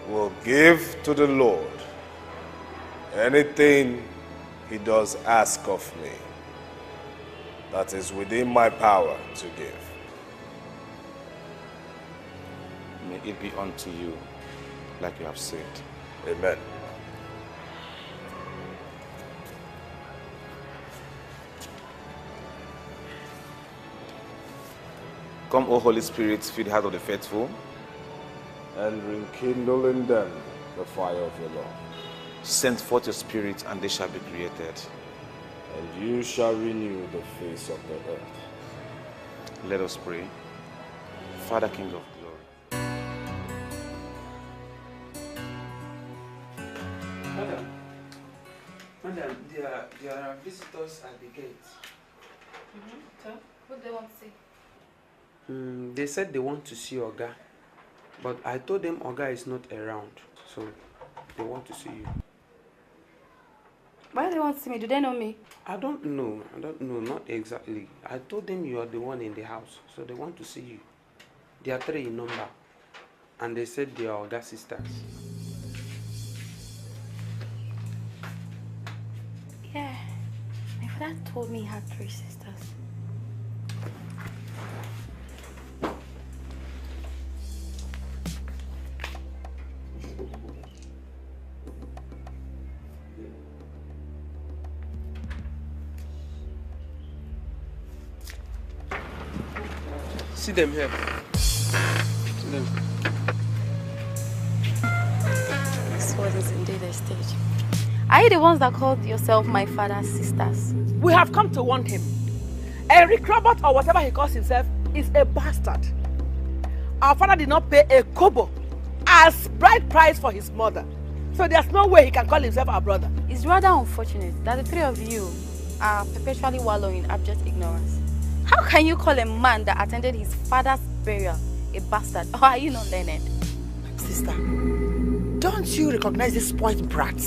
will give to the Lord anything he does ask of me that is within my power to give. May it be unto you like you have said. Amen. Come, O Holy Spirit, fill the heart of the faithful, and rekindle in them the fire of your love. Send forth your Spirit, and they shall be created. And you shall renew the face of the earth. Let us pray. Father, King of glory. Madam, there are visitors at the gate. So, what do they want to see? They said they want to see Oga, but I told them Oga is not around, so they want to see you. Why do they want to see me? Do they know me? I don't know, not exactly. I told them you are the one in the house, so they want to see you. They are 3 in number, and they said they are Oga sisters. Yeah, my father told me he had 3 sisters. See them here. See them. This was indeed a stage. Are you the ones that called yourself my father's sisters? We have come to warn him. Eric Robert, or whatever he calls himself, is a bastard. Our father did not pay a kobo as bride price for his mother. So there's no way he can call himself our brother. It's rather unfortunate that the 3 of you are perpetually wallowing in abject ignorance. How can you call a man that attended his father's burial a bastard? Or are you not learned? Sister, don't you recognize this spoiled brat?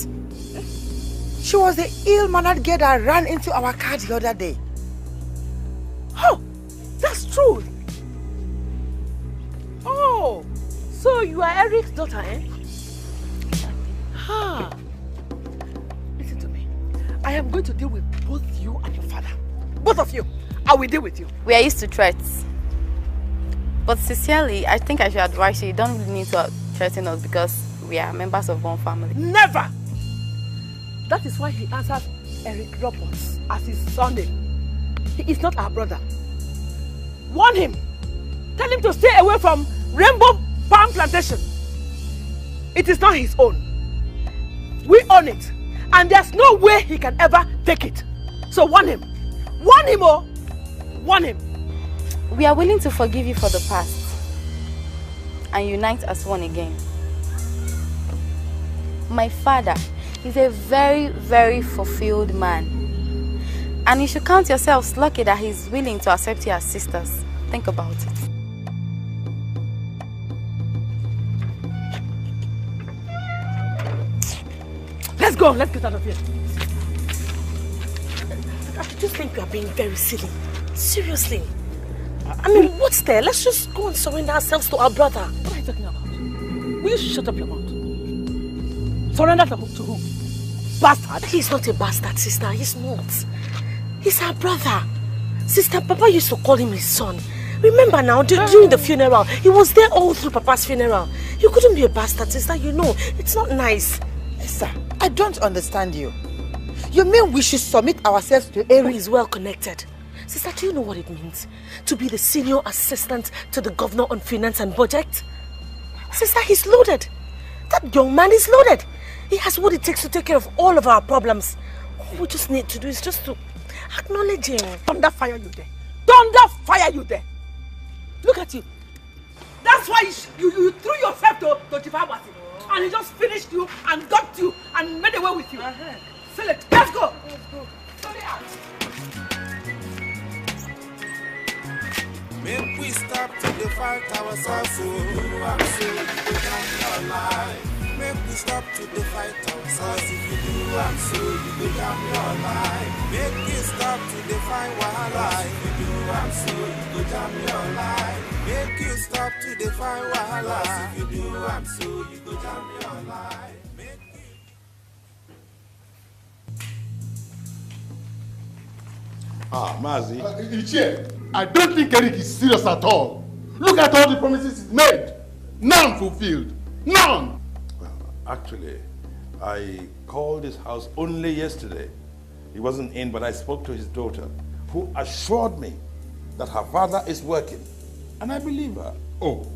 She was the ill-mannered girl that ran into our car the other day. Oh, that's true. Oh, so you are Eric's daughter, eh? Ha. Listen to me. I am going to deal with both you and your father. Both of you. I will deal with you. We are used to threats. But sincerely, I think I should advise you don't really need to threaten us because we are members of one family. Never! That is why he answers Eric Roberts as his son-in. He is not our brother. Warn him. Tell him to stay away from Rainbow Palm Plantation. It is not his own. We own it. And there's no way he can ever take it. So warn him. Warn him, oh! Warn him. We are willing to forgive you for the past and unite as one again. My father is a very, very fulfilled man. And you should count yourselves lucky that he's willing to accept you as sisters. Think about it. Let's go. Let's get out of here. I just think we are being very silly. Seriously. I mean, what's there? Let's just go and surrender ourselves to our brother. What are you talking about? Will you shut up your mouth? Surrender to who? Bastard? He's not a bastard, sister. He's not. He's our brother. Sister, Papa used to call him his son. Remember now, during the funeral, he was there all through Papa's funeral. You couldn't be a bastard, sister. You know, it's not nice. Esther, I don't understand you. You mean we should submit ourselves to Eric? He's well connected. Sister, do you know what it means to be the senior assistant to the governor on finance and budget? Sister, he's loaded. That young man is loaded. He has what it takes to take care of all of our problems. All we just need to do is just to acknowledge him. Thunder fire you there. Thunder fire you there. Look at you. That's why you threw yourself to Jifawasi. And he just finished you and got you and made away with you. Select. Let's go. Let's go. Sorry out. Make we stop to the fight ourselves. I'm so alive. Make we stop to the fight ourselves. If you do, I'm so you go down your life. Make we stop to the fight wildlife. If you do, I'm so you go down your life. Make you stop to the fight wildlife. If you do, I'm so you go down your life. Mazi. Ichie, I don't think Eric is serious at all. Look at all the promises he's made. None fulfilled. None. Well, actually, I called his house only yesterday. He wasn't in, but I spoke to his daughter, who assured me that her father is working. And I believe her. Oh,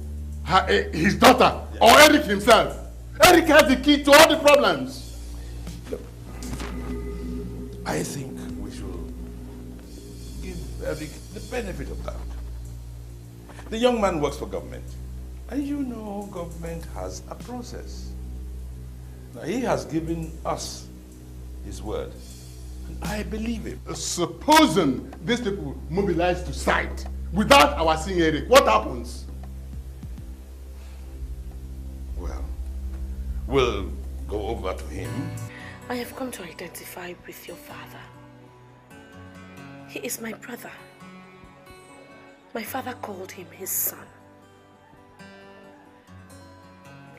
his daughter, yes. Or Eric himself? Eric has the key to all the problems. Look, I think we should give Eric the benefit of doubt. The young man works for government. And you know government has a process. Now he has given us his word. And I believe him. Supposing these people mobilize to site without our seeing Eric, what happens? Well, we'll go over to him. I have come to identify with your father. He is my brother. My father called him his son.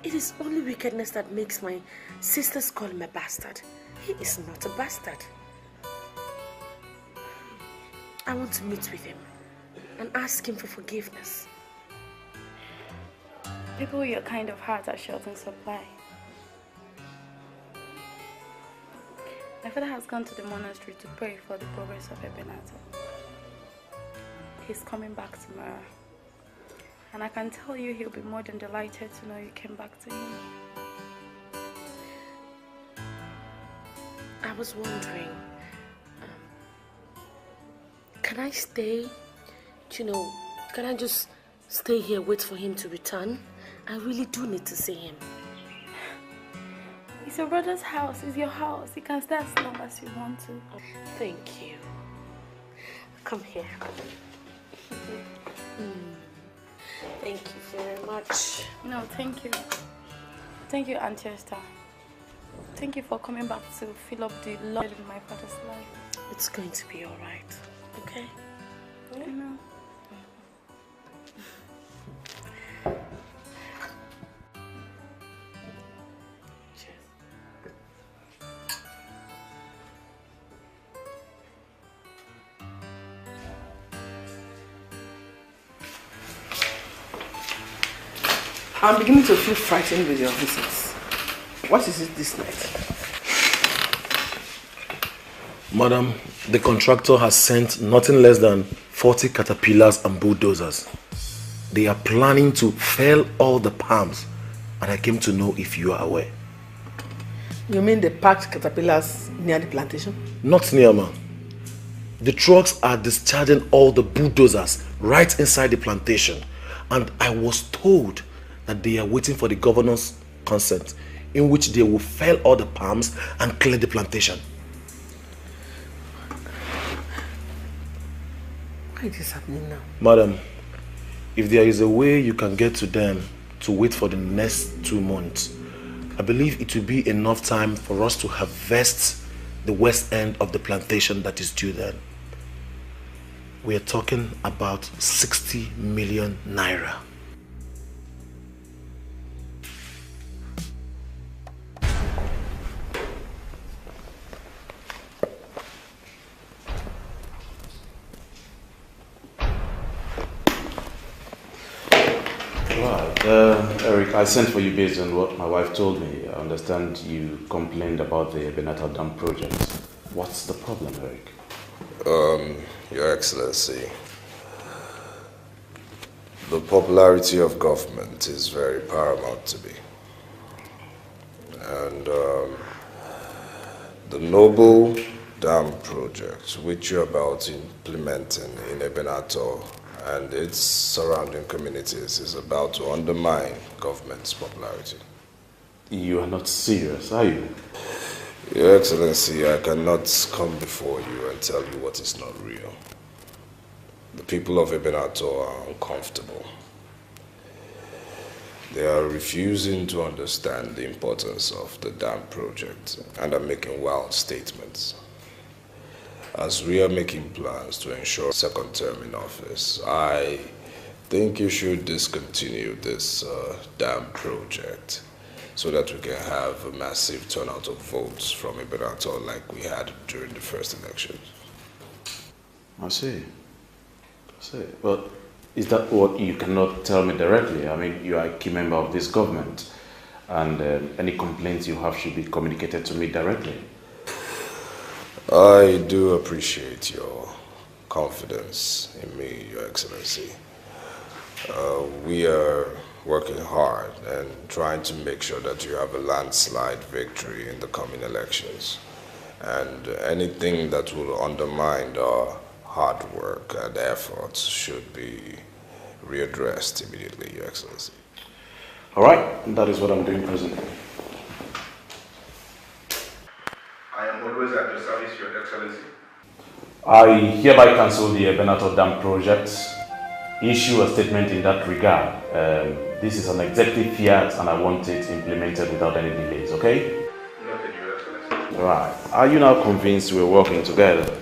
It is only wickedness that makes my sisters call him a bastard. He is not a bastard. I want to meet with him and ask him for forgiveness. People with your kind of heart are short in supply. My father has gone to the monastery to pray for the progress of Ebenato. He's coming back tomorrow. And I can tell you he'll be more than delighted to know you came back to him. I was wondering, can I stay? You know, can I just stay here, wait for him to return? I really do need to see him. It's your brother's house, it's your house. You can stay as long as you want to. Thank you. Come here. Thank you very much. No, thank you. Thank you, Auntie Esther. Thank you for coming back to fill up the Lord in my father's life. It's going to be all right. Okay? I know. I'm beginning to feel frightened with your visits. What is it this night? Madam, the contractor has sent nothing less than 40 caterpillars and bulldozers. They are planning to fell all the palms, and I came to know if you are aware. You mean the parked caterpillars near the plantation? Not near, ma'am. The trucks are discharging all the bulldozers right inside the plantation, and I was told that they are waiting for the governor's consent, in which they will fell all the palms and clear the plantation. Why is this happening now? Madam, if there is a way you can get to them to wait for the next 2 months, I believe it will be enough time for us to harvest the west end of the plantation that is due then. We are talking about 60 million naira. Eric, I sent for you based on what my wife told me. I understand you complained about the Ebenator Dam project. What's the problem, Eric? Your Excellency, the popularity of government is very paramount to me. And the noble dam project, which you're about implementing in Ebenator and its surrounding communities, is about to undermine government's popularity. You are not serious, are you? Your Excellency, I cannot come before you and tell you what is not real. The people of Ebenator are uncomfortable. They are refusing to understand the importance of the dam project and are making wild statements. As we are making plans to ensure second term in office, I think you should discontinue this dam project so that we can have a massive turnout of votes from Ebenator like we had during the first elections. I see. But is that what you cannot tell me directly? I mean, you are a key member of this government, and any complaints you have should be communicated to me directly. I do appreciate your confidence in me, Your Excellency. We are working hard and trying to make sure that you have a landslide victory in the coming elections. And anything that will undermine our hard work and efforts should be readdressed immediately, Your Excellency. All right, that is what I'm doing presently. I am always at your service, Your Excellency. I hereby cancel the Ebenator Dam project, issue a statement in that regard. This is an executive fiat and I want it implemented without any delays, okay? Noted, Your Excellency. Right. Are you now convinced we're working together?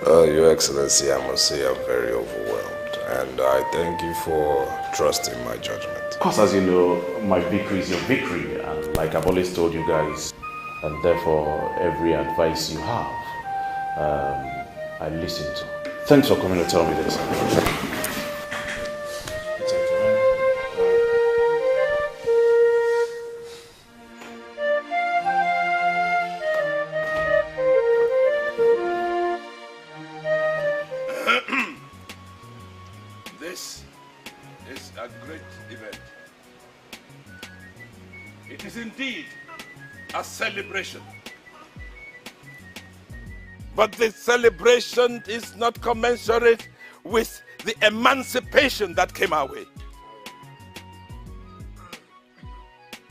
Your Excellency, I must say I'm very overwhelmed, and I thank you for trusting my judgment. Of course, as you know, my victory is your victory, and like I've always told you guys, and therefore every advice you have, I listen to. Thanks for coming to tell me this. This is a great event. It is indeed a celebration. But the celebration is not commensurate with the emancipation that came our way.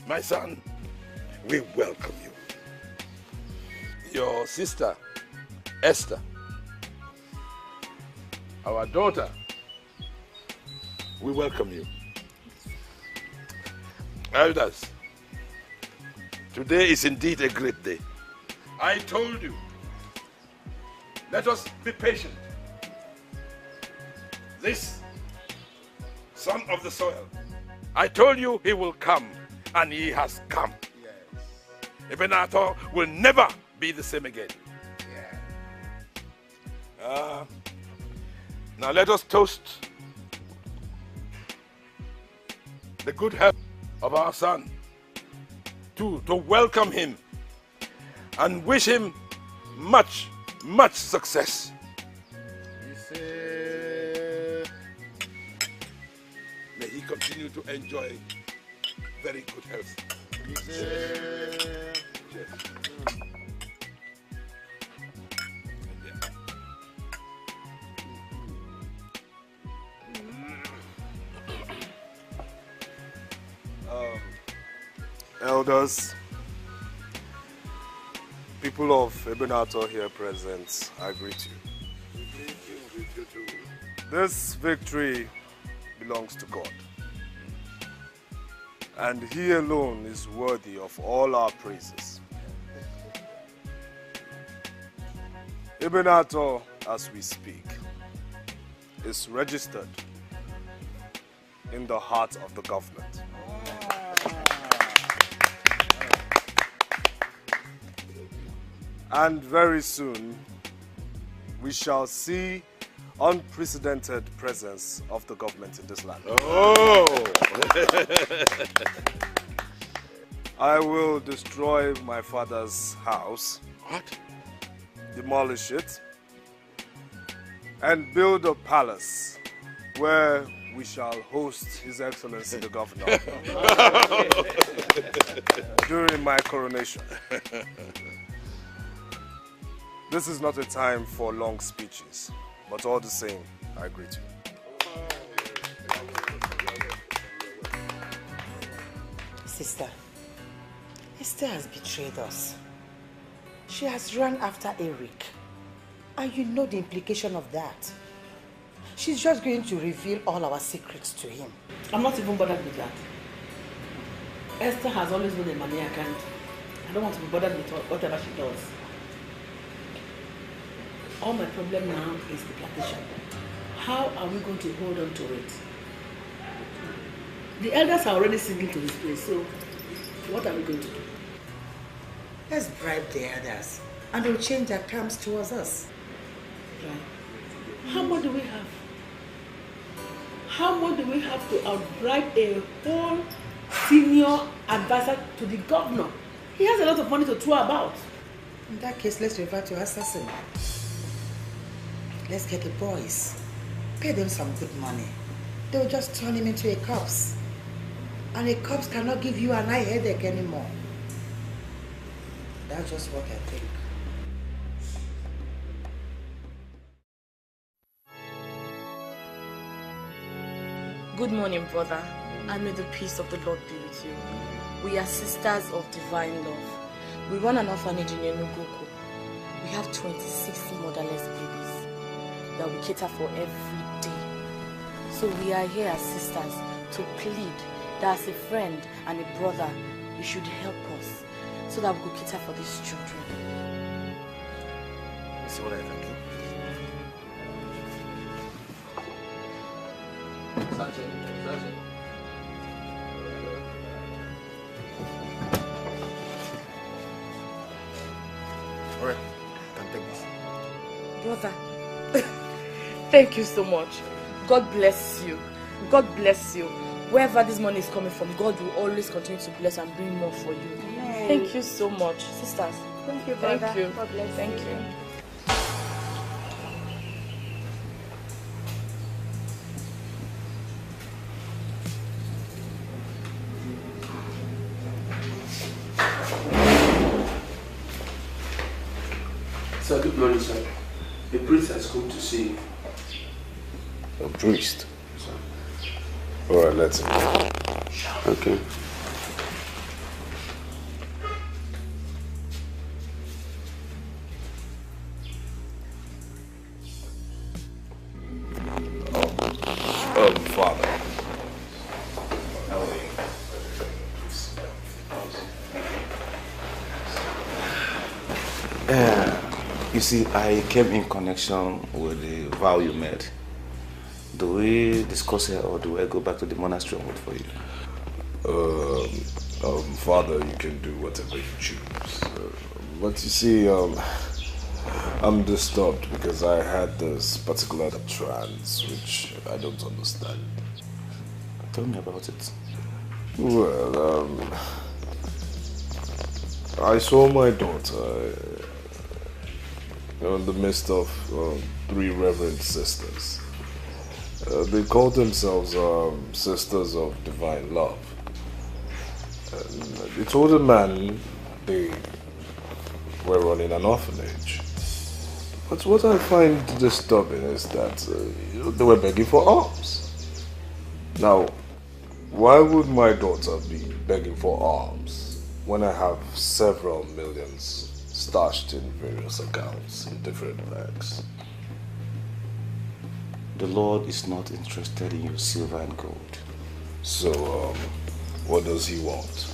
My son, we welcome you. Your sister, Esther, our daughter, we welcome you. Elders, Today is indeed a great day. I told you. Let us be patient. This son of the soil, I told you he will come, and he has come. Yes. Ebenator will never be the same again. Yeah. Now let us toast the good health of our son, to welcome him and wish him much, much success. May he continue to enjoy very good health. Cheers. Elders, people of Ebenator here present, I greet you. We greet you too. This victory belongs to God. And He alone is worthy of all our praises. Ebenator, as we speak, is registered in the heart of the government. And very soon, we shall see unprecedented presence of the government in this land. Oh! I will destroy my father's house. What? Demolish it. And build a palace where we shall host His Excellency the Governor during my coronation. This is not a time for long speeches, but all the same, I greet you. Sister, Esther has betrayed us. She has run after Eric. And you know the implication of that. She's just going to reveal all our secrets to him. I'm not even bothered with that. Esther has always been a maniac, and I don't want to be bothered with whatever she does. All my problem now is the plantation. How are we going to hold on to it? The elders are already singing to this place, so what are we going to do? Let's bribe the elders, and they'll change their terms towards us. Right. How much do we have? How much do we have to outbribe a whole senior advisor to the governor? He has a lot of money to throw about. In that case, let's revert to assassin. Let's get the boys. Pay them some good money. They'll just turn him into a corpse. And a corpse cannot give you an eye headache anymore. That's just what I think. Good morning, brother, and may the peace of the Lord be with you. We are sisters of divine love. We run an orphanage in Enugu. We have 26 motherless babies that we cater for every day. So we are here as sisters to plead that as a friend and a brother, you should help us so that we could cater for these children. You see what I think? Alright, can take this. Brother, thank you so much. God bless you. God bless you. Wherever this money is coming from, God will always continue to bless and bring more for you. Amen. Thank you so much, sisters. Thank you, brother. Thank you. God bless Thank you. you. Sir, good morning, sir. The priest has come to see you. A priest? Alright, let's go. Okay. Father. How are you? You see, I came in connection with the vow you made. Do we discuss it or do I go back to the monastery and wait for you? Father, you can do whatever you choose. But you see, I'm disturbed because I had this particular trance which I don't understand. Tell me about it. Well, I saw my daughter in the midst of 3 reverend sisters. They called themselves Sisters of Divine Love. They told a man they were running an orphanage. But what I find disturbing is that they were begging for alms. Now, why would my daughter be begging for alms when I have several millions stashed in various accounts in different banks? The Lord is not interested in your silver and gold. So, what does he want?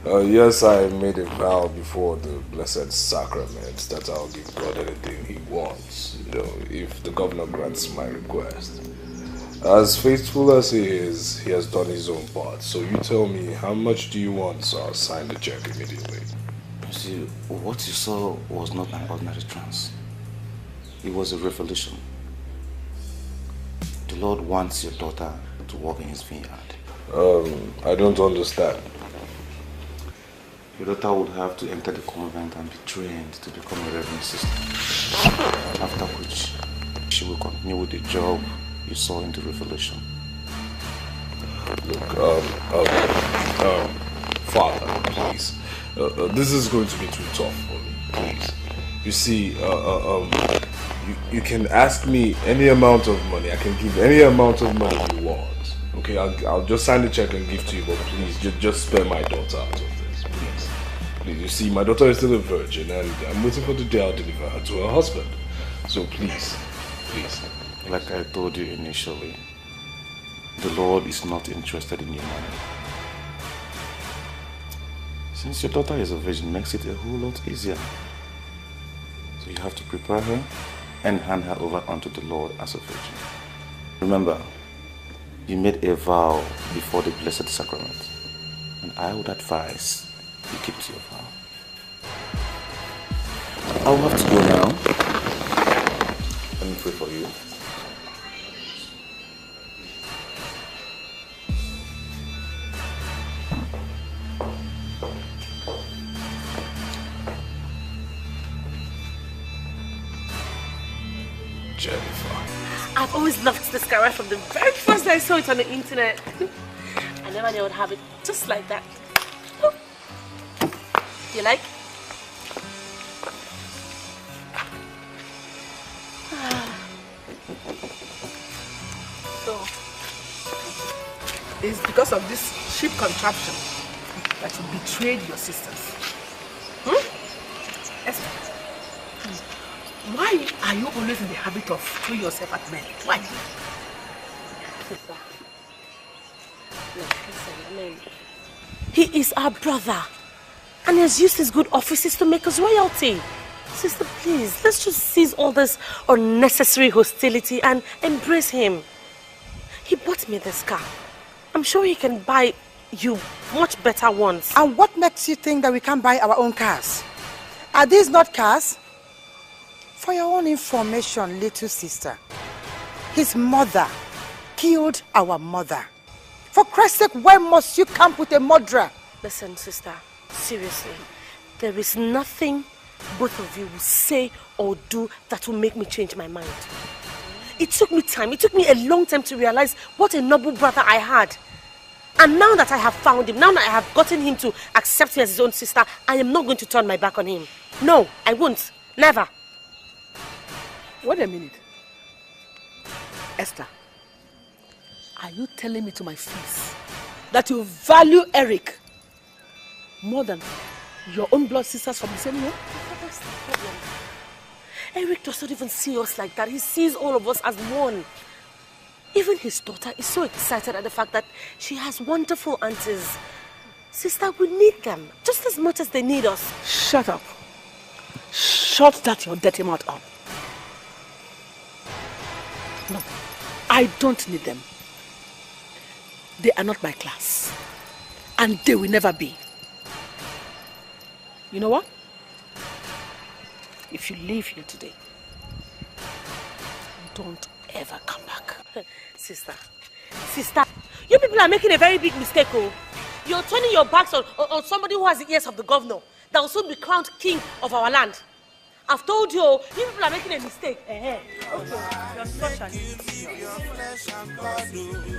Yes, I made a vow before the Blessed Sacrament that I'll give God anything he wants, if the governor grants my request. As faithful as he is, he has done his own part. So you tell me, how much do you want, so I'll sign the check immediately. You see, what you saw was not an ordinary trance. It was a revelation. The Lord wants your daughter to walk in his vineyard. I don't understand. Your daughter would have to enter the convent and be trained to become a reverend sister. After which, she will continue with the job you saw in the revelation. Look, Father, please. This is going to be too tough for me, please. You see, you can ask me any amount of money. I can give any amount of money you want. Okay, I'll just sign the check and give to you, but please, just spare my daughter out of this, please. Please, you see, my daughter is still a virgin, and I'm waiting for the day I'll deliver her to her husband. So please. Like I told you initially, the Lord is not interested in your money. Since your daughter is a virgin, makes it a whole lot easier. So you have to prepare her and hand her over unto the Lord as a virgin. Remember, you made a vow before the Blessed Sacrament, and I would advise you keep to your vow. I'll have to go now. Let me pray for you. I've always loved this car right from the very first day I saw it on the internet. I never knew I would have it just like that. You like? So, it's because of this cheap contraption that you betrayed your sisters. Esther, why are you always in the habit of throwing yourself at men? Why? He is our brother, and he has used his good offices to make us royalty. Sister, please, let's just cease all this unnecessary hostility and embrace him. He bought me this car. I'm sure he can buy you much better ones. And what makes you think that we can't buy our own cars? Are these not cars? For your own information, little sister, his mother killed our mother. For Christ's sake, why must you camp with a murderer? Listen, sister, seriously, there is nothing both of you will say or do that will make me change my mind. It took me time, it took me a long time to realize what a noble brother I had. And now that I have found him, now that I have gotten him to accept me as his own sister, I am not going to turn my back on him. No, I won't. Never. Wait a minute. Esther, are you telling me to my face that you value Eric more than your own blood sisters from the same home? That's the problem. Eric does not even see us like that. He sees all of us as one. Even his daughter is so excited at the fact that she has wonderful aunties. Sister, we need them just as much as they need us. Shut up. Shut that your dirty mouth up. No, I don't need them. They are not my class. And they will never be. You know what? If you leave here today, don't ever come back. Sister, you people are making a very big mistake, oh. You're turning your backs on somebody who has the ears of the governor that will soon be crowned king of our land. I've told you, you people are making a mistake. Okay, you're such an idiot.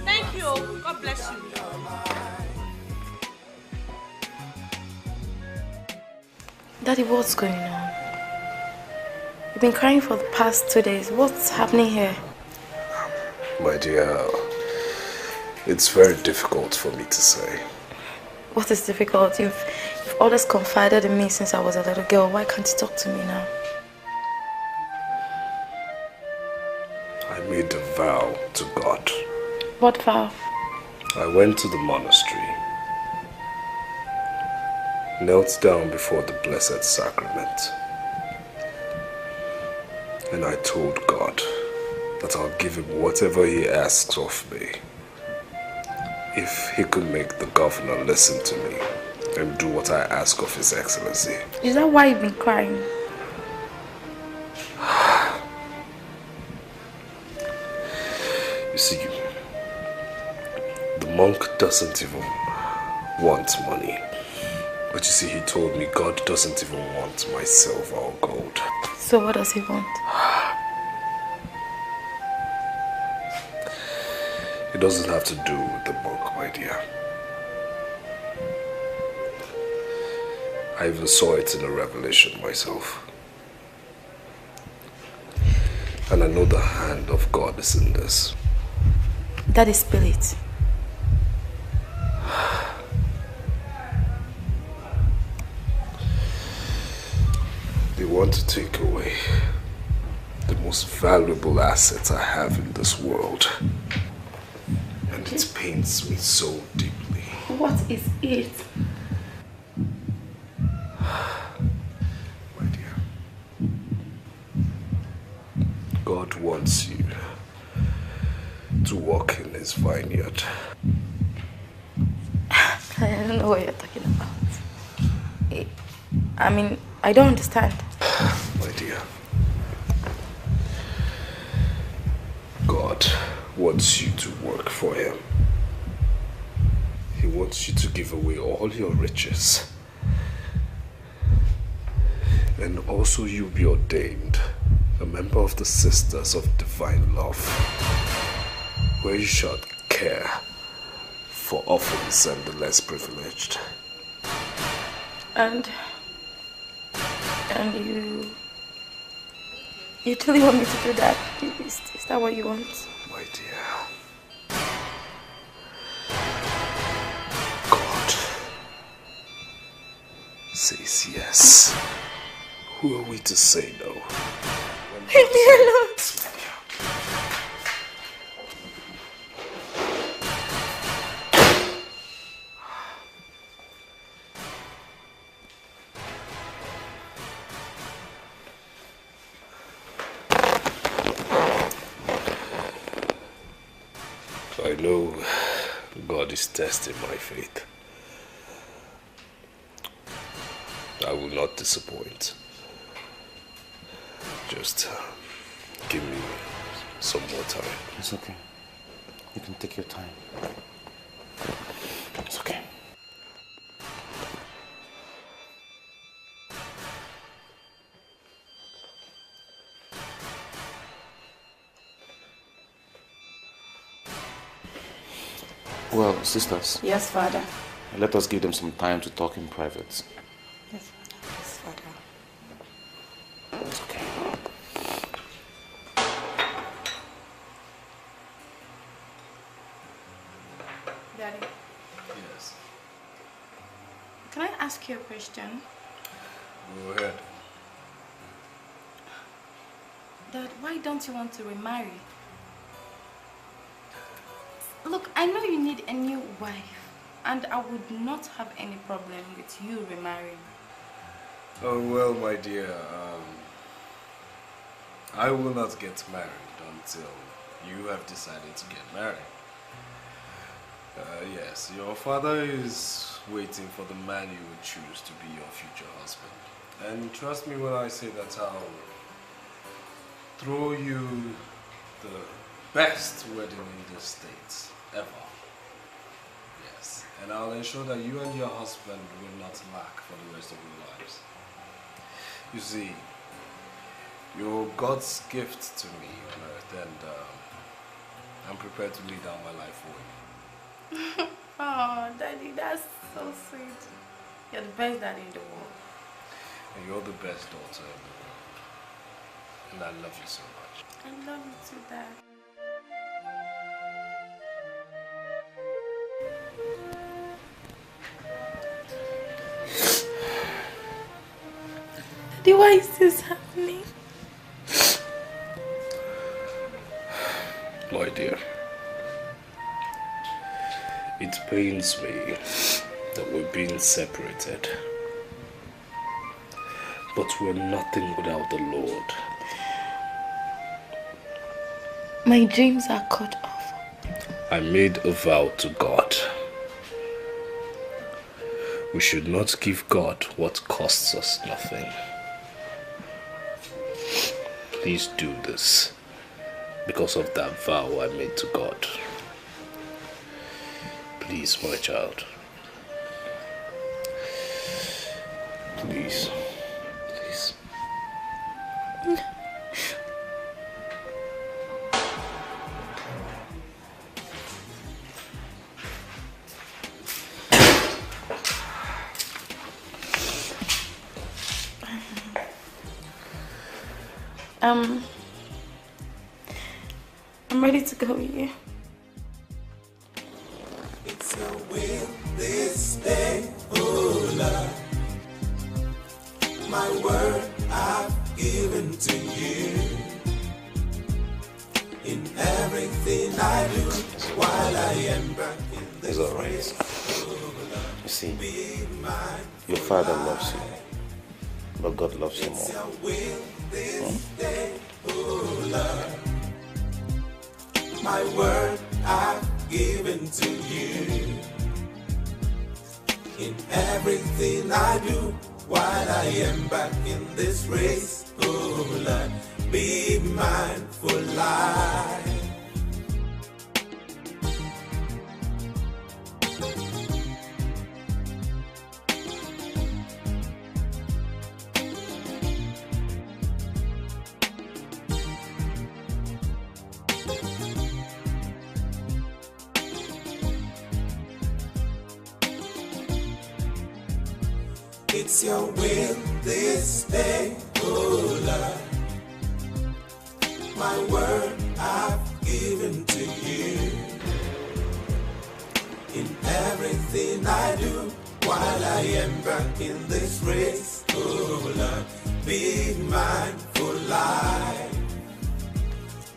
Thank you. God bless you. Daddy, what's going on? You've been crying for the past 2 days. What's happening here? My dear, it's very difficult for me to say. What is difficult? You've always confided in me since I was a little girl. Why can't you talk to me now? I made a vow to God. What vow? I went to the monastery, knelt down before the Blessed Sacrament, and I told God that I'll give him whatever he asks of me if he could make the governor listen to me and do what I ask of His Excellency. Is that why you've been crying? You see, the monk doesn't even want money. But you see, he told me God doesn't even want my silver or gold. So what does he want? It doesn't have to do with the monk, my dear. I even saw it in a revelation myself. And I know the hand of God is in this. That is spirit. They want to take away the most valuable asset I have in this world. And it pains me so deeply. What is it? My dear, God wants you to walk in His vineyard. I don't know what you're talking about. I mean, I don't understand. My dear, God wants you to work for Him. He wants you to give away all your riches. And also you be ordained a member of the Sisters of Divine Love, where you shall care for orphans and the less privileged. And you truly want me to do that? Is that what you want? My dear, God says yes. Who are we to say no? Leave me alone. I know God is testing my faith. I will not disappoint. Just give me some more time. It's okay. You can take your time. It's okay. Well, sisters. Yes, Father. Let us give them some time to talk in private. Yes, Father. It's okay. Daddy. Yes. Can I ask you a question? Go ahead. Dad, why don't you want to remarry? Look, I know you need a new wife, and I would not have any problem with you remarrying. Oh, well, my dear, I will not get married until you have decided to get married. Yes, your father is waiting for the man you would choose to be your future husband. And trust me when I say that I'll throw you the best wedding in the States ever. Yes, and I'll ensure that you and your husband will not lack for the rest of your lives. You see, you're God's gift to me on earth, and I'm prepared to lay down my life for you. Oh, Daddy, that's so sweet. You're the best daddy in the world. And you're the best daughter in the world. And I love you so much. I love you too, Dad. Daddy, why is this happening? My dear, it pains me that we're being separated. But we're nothing without the Lord. My dreams are cut off. I made a vow to God. We should not give God what costs us nothing. Please do this because of that vow I made to God. Please, my child. Please. Please. I'm ready to go with you. It's your will this day, oh Lord. My word I've given to you. In everything I do, while I am back in this race, You see, your father loves you, but God loves you more. my word I've given to you. In everything I do, while I am back in this race, oh Lord, be mindful life. It's your will this day, oh Lord. My word I've given to you. In everything I do, while I am back in this race, oh Lord, be mindful life.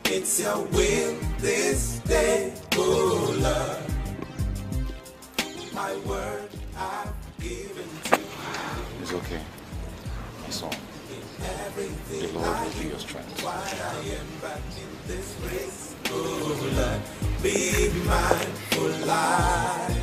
It's your will this day, oh Lord. My word I've given to you. It's okay. It's all. The Lord will be your strength. While I am back in this race, oh Lord, be mindful life.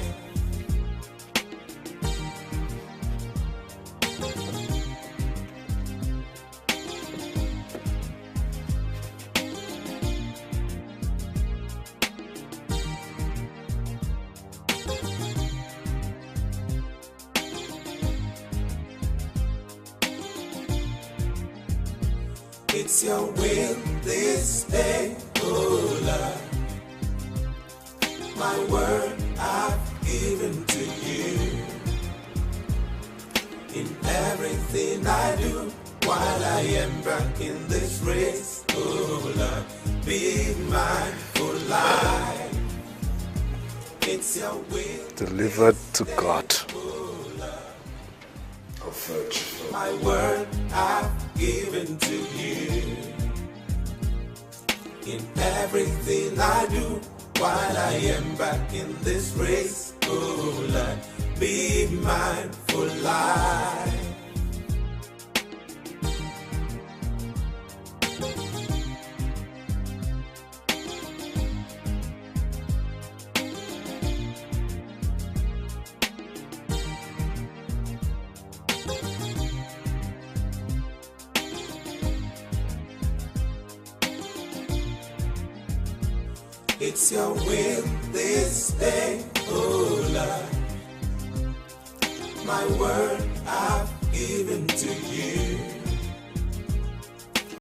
It's your will this day, oh Lord. My word I've given to you. In everything I do, while I am back in this race, oh Lord, be mindful life. It's your will. Delivered to God. My word I've given to you. In everything I do, while I am back in this race, oh Lord, be mindful life. It's your will this day, oh Lord. My word I've given to you.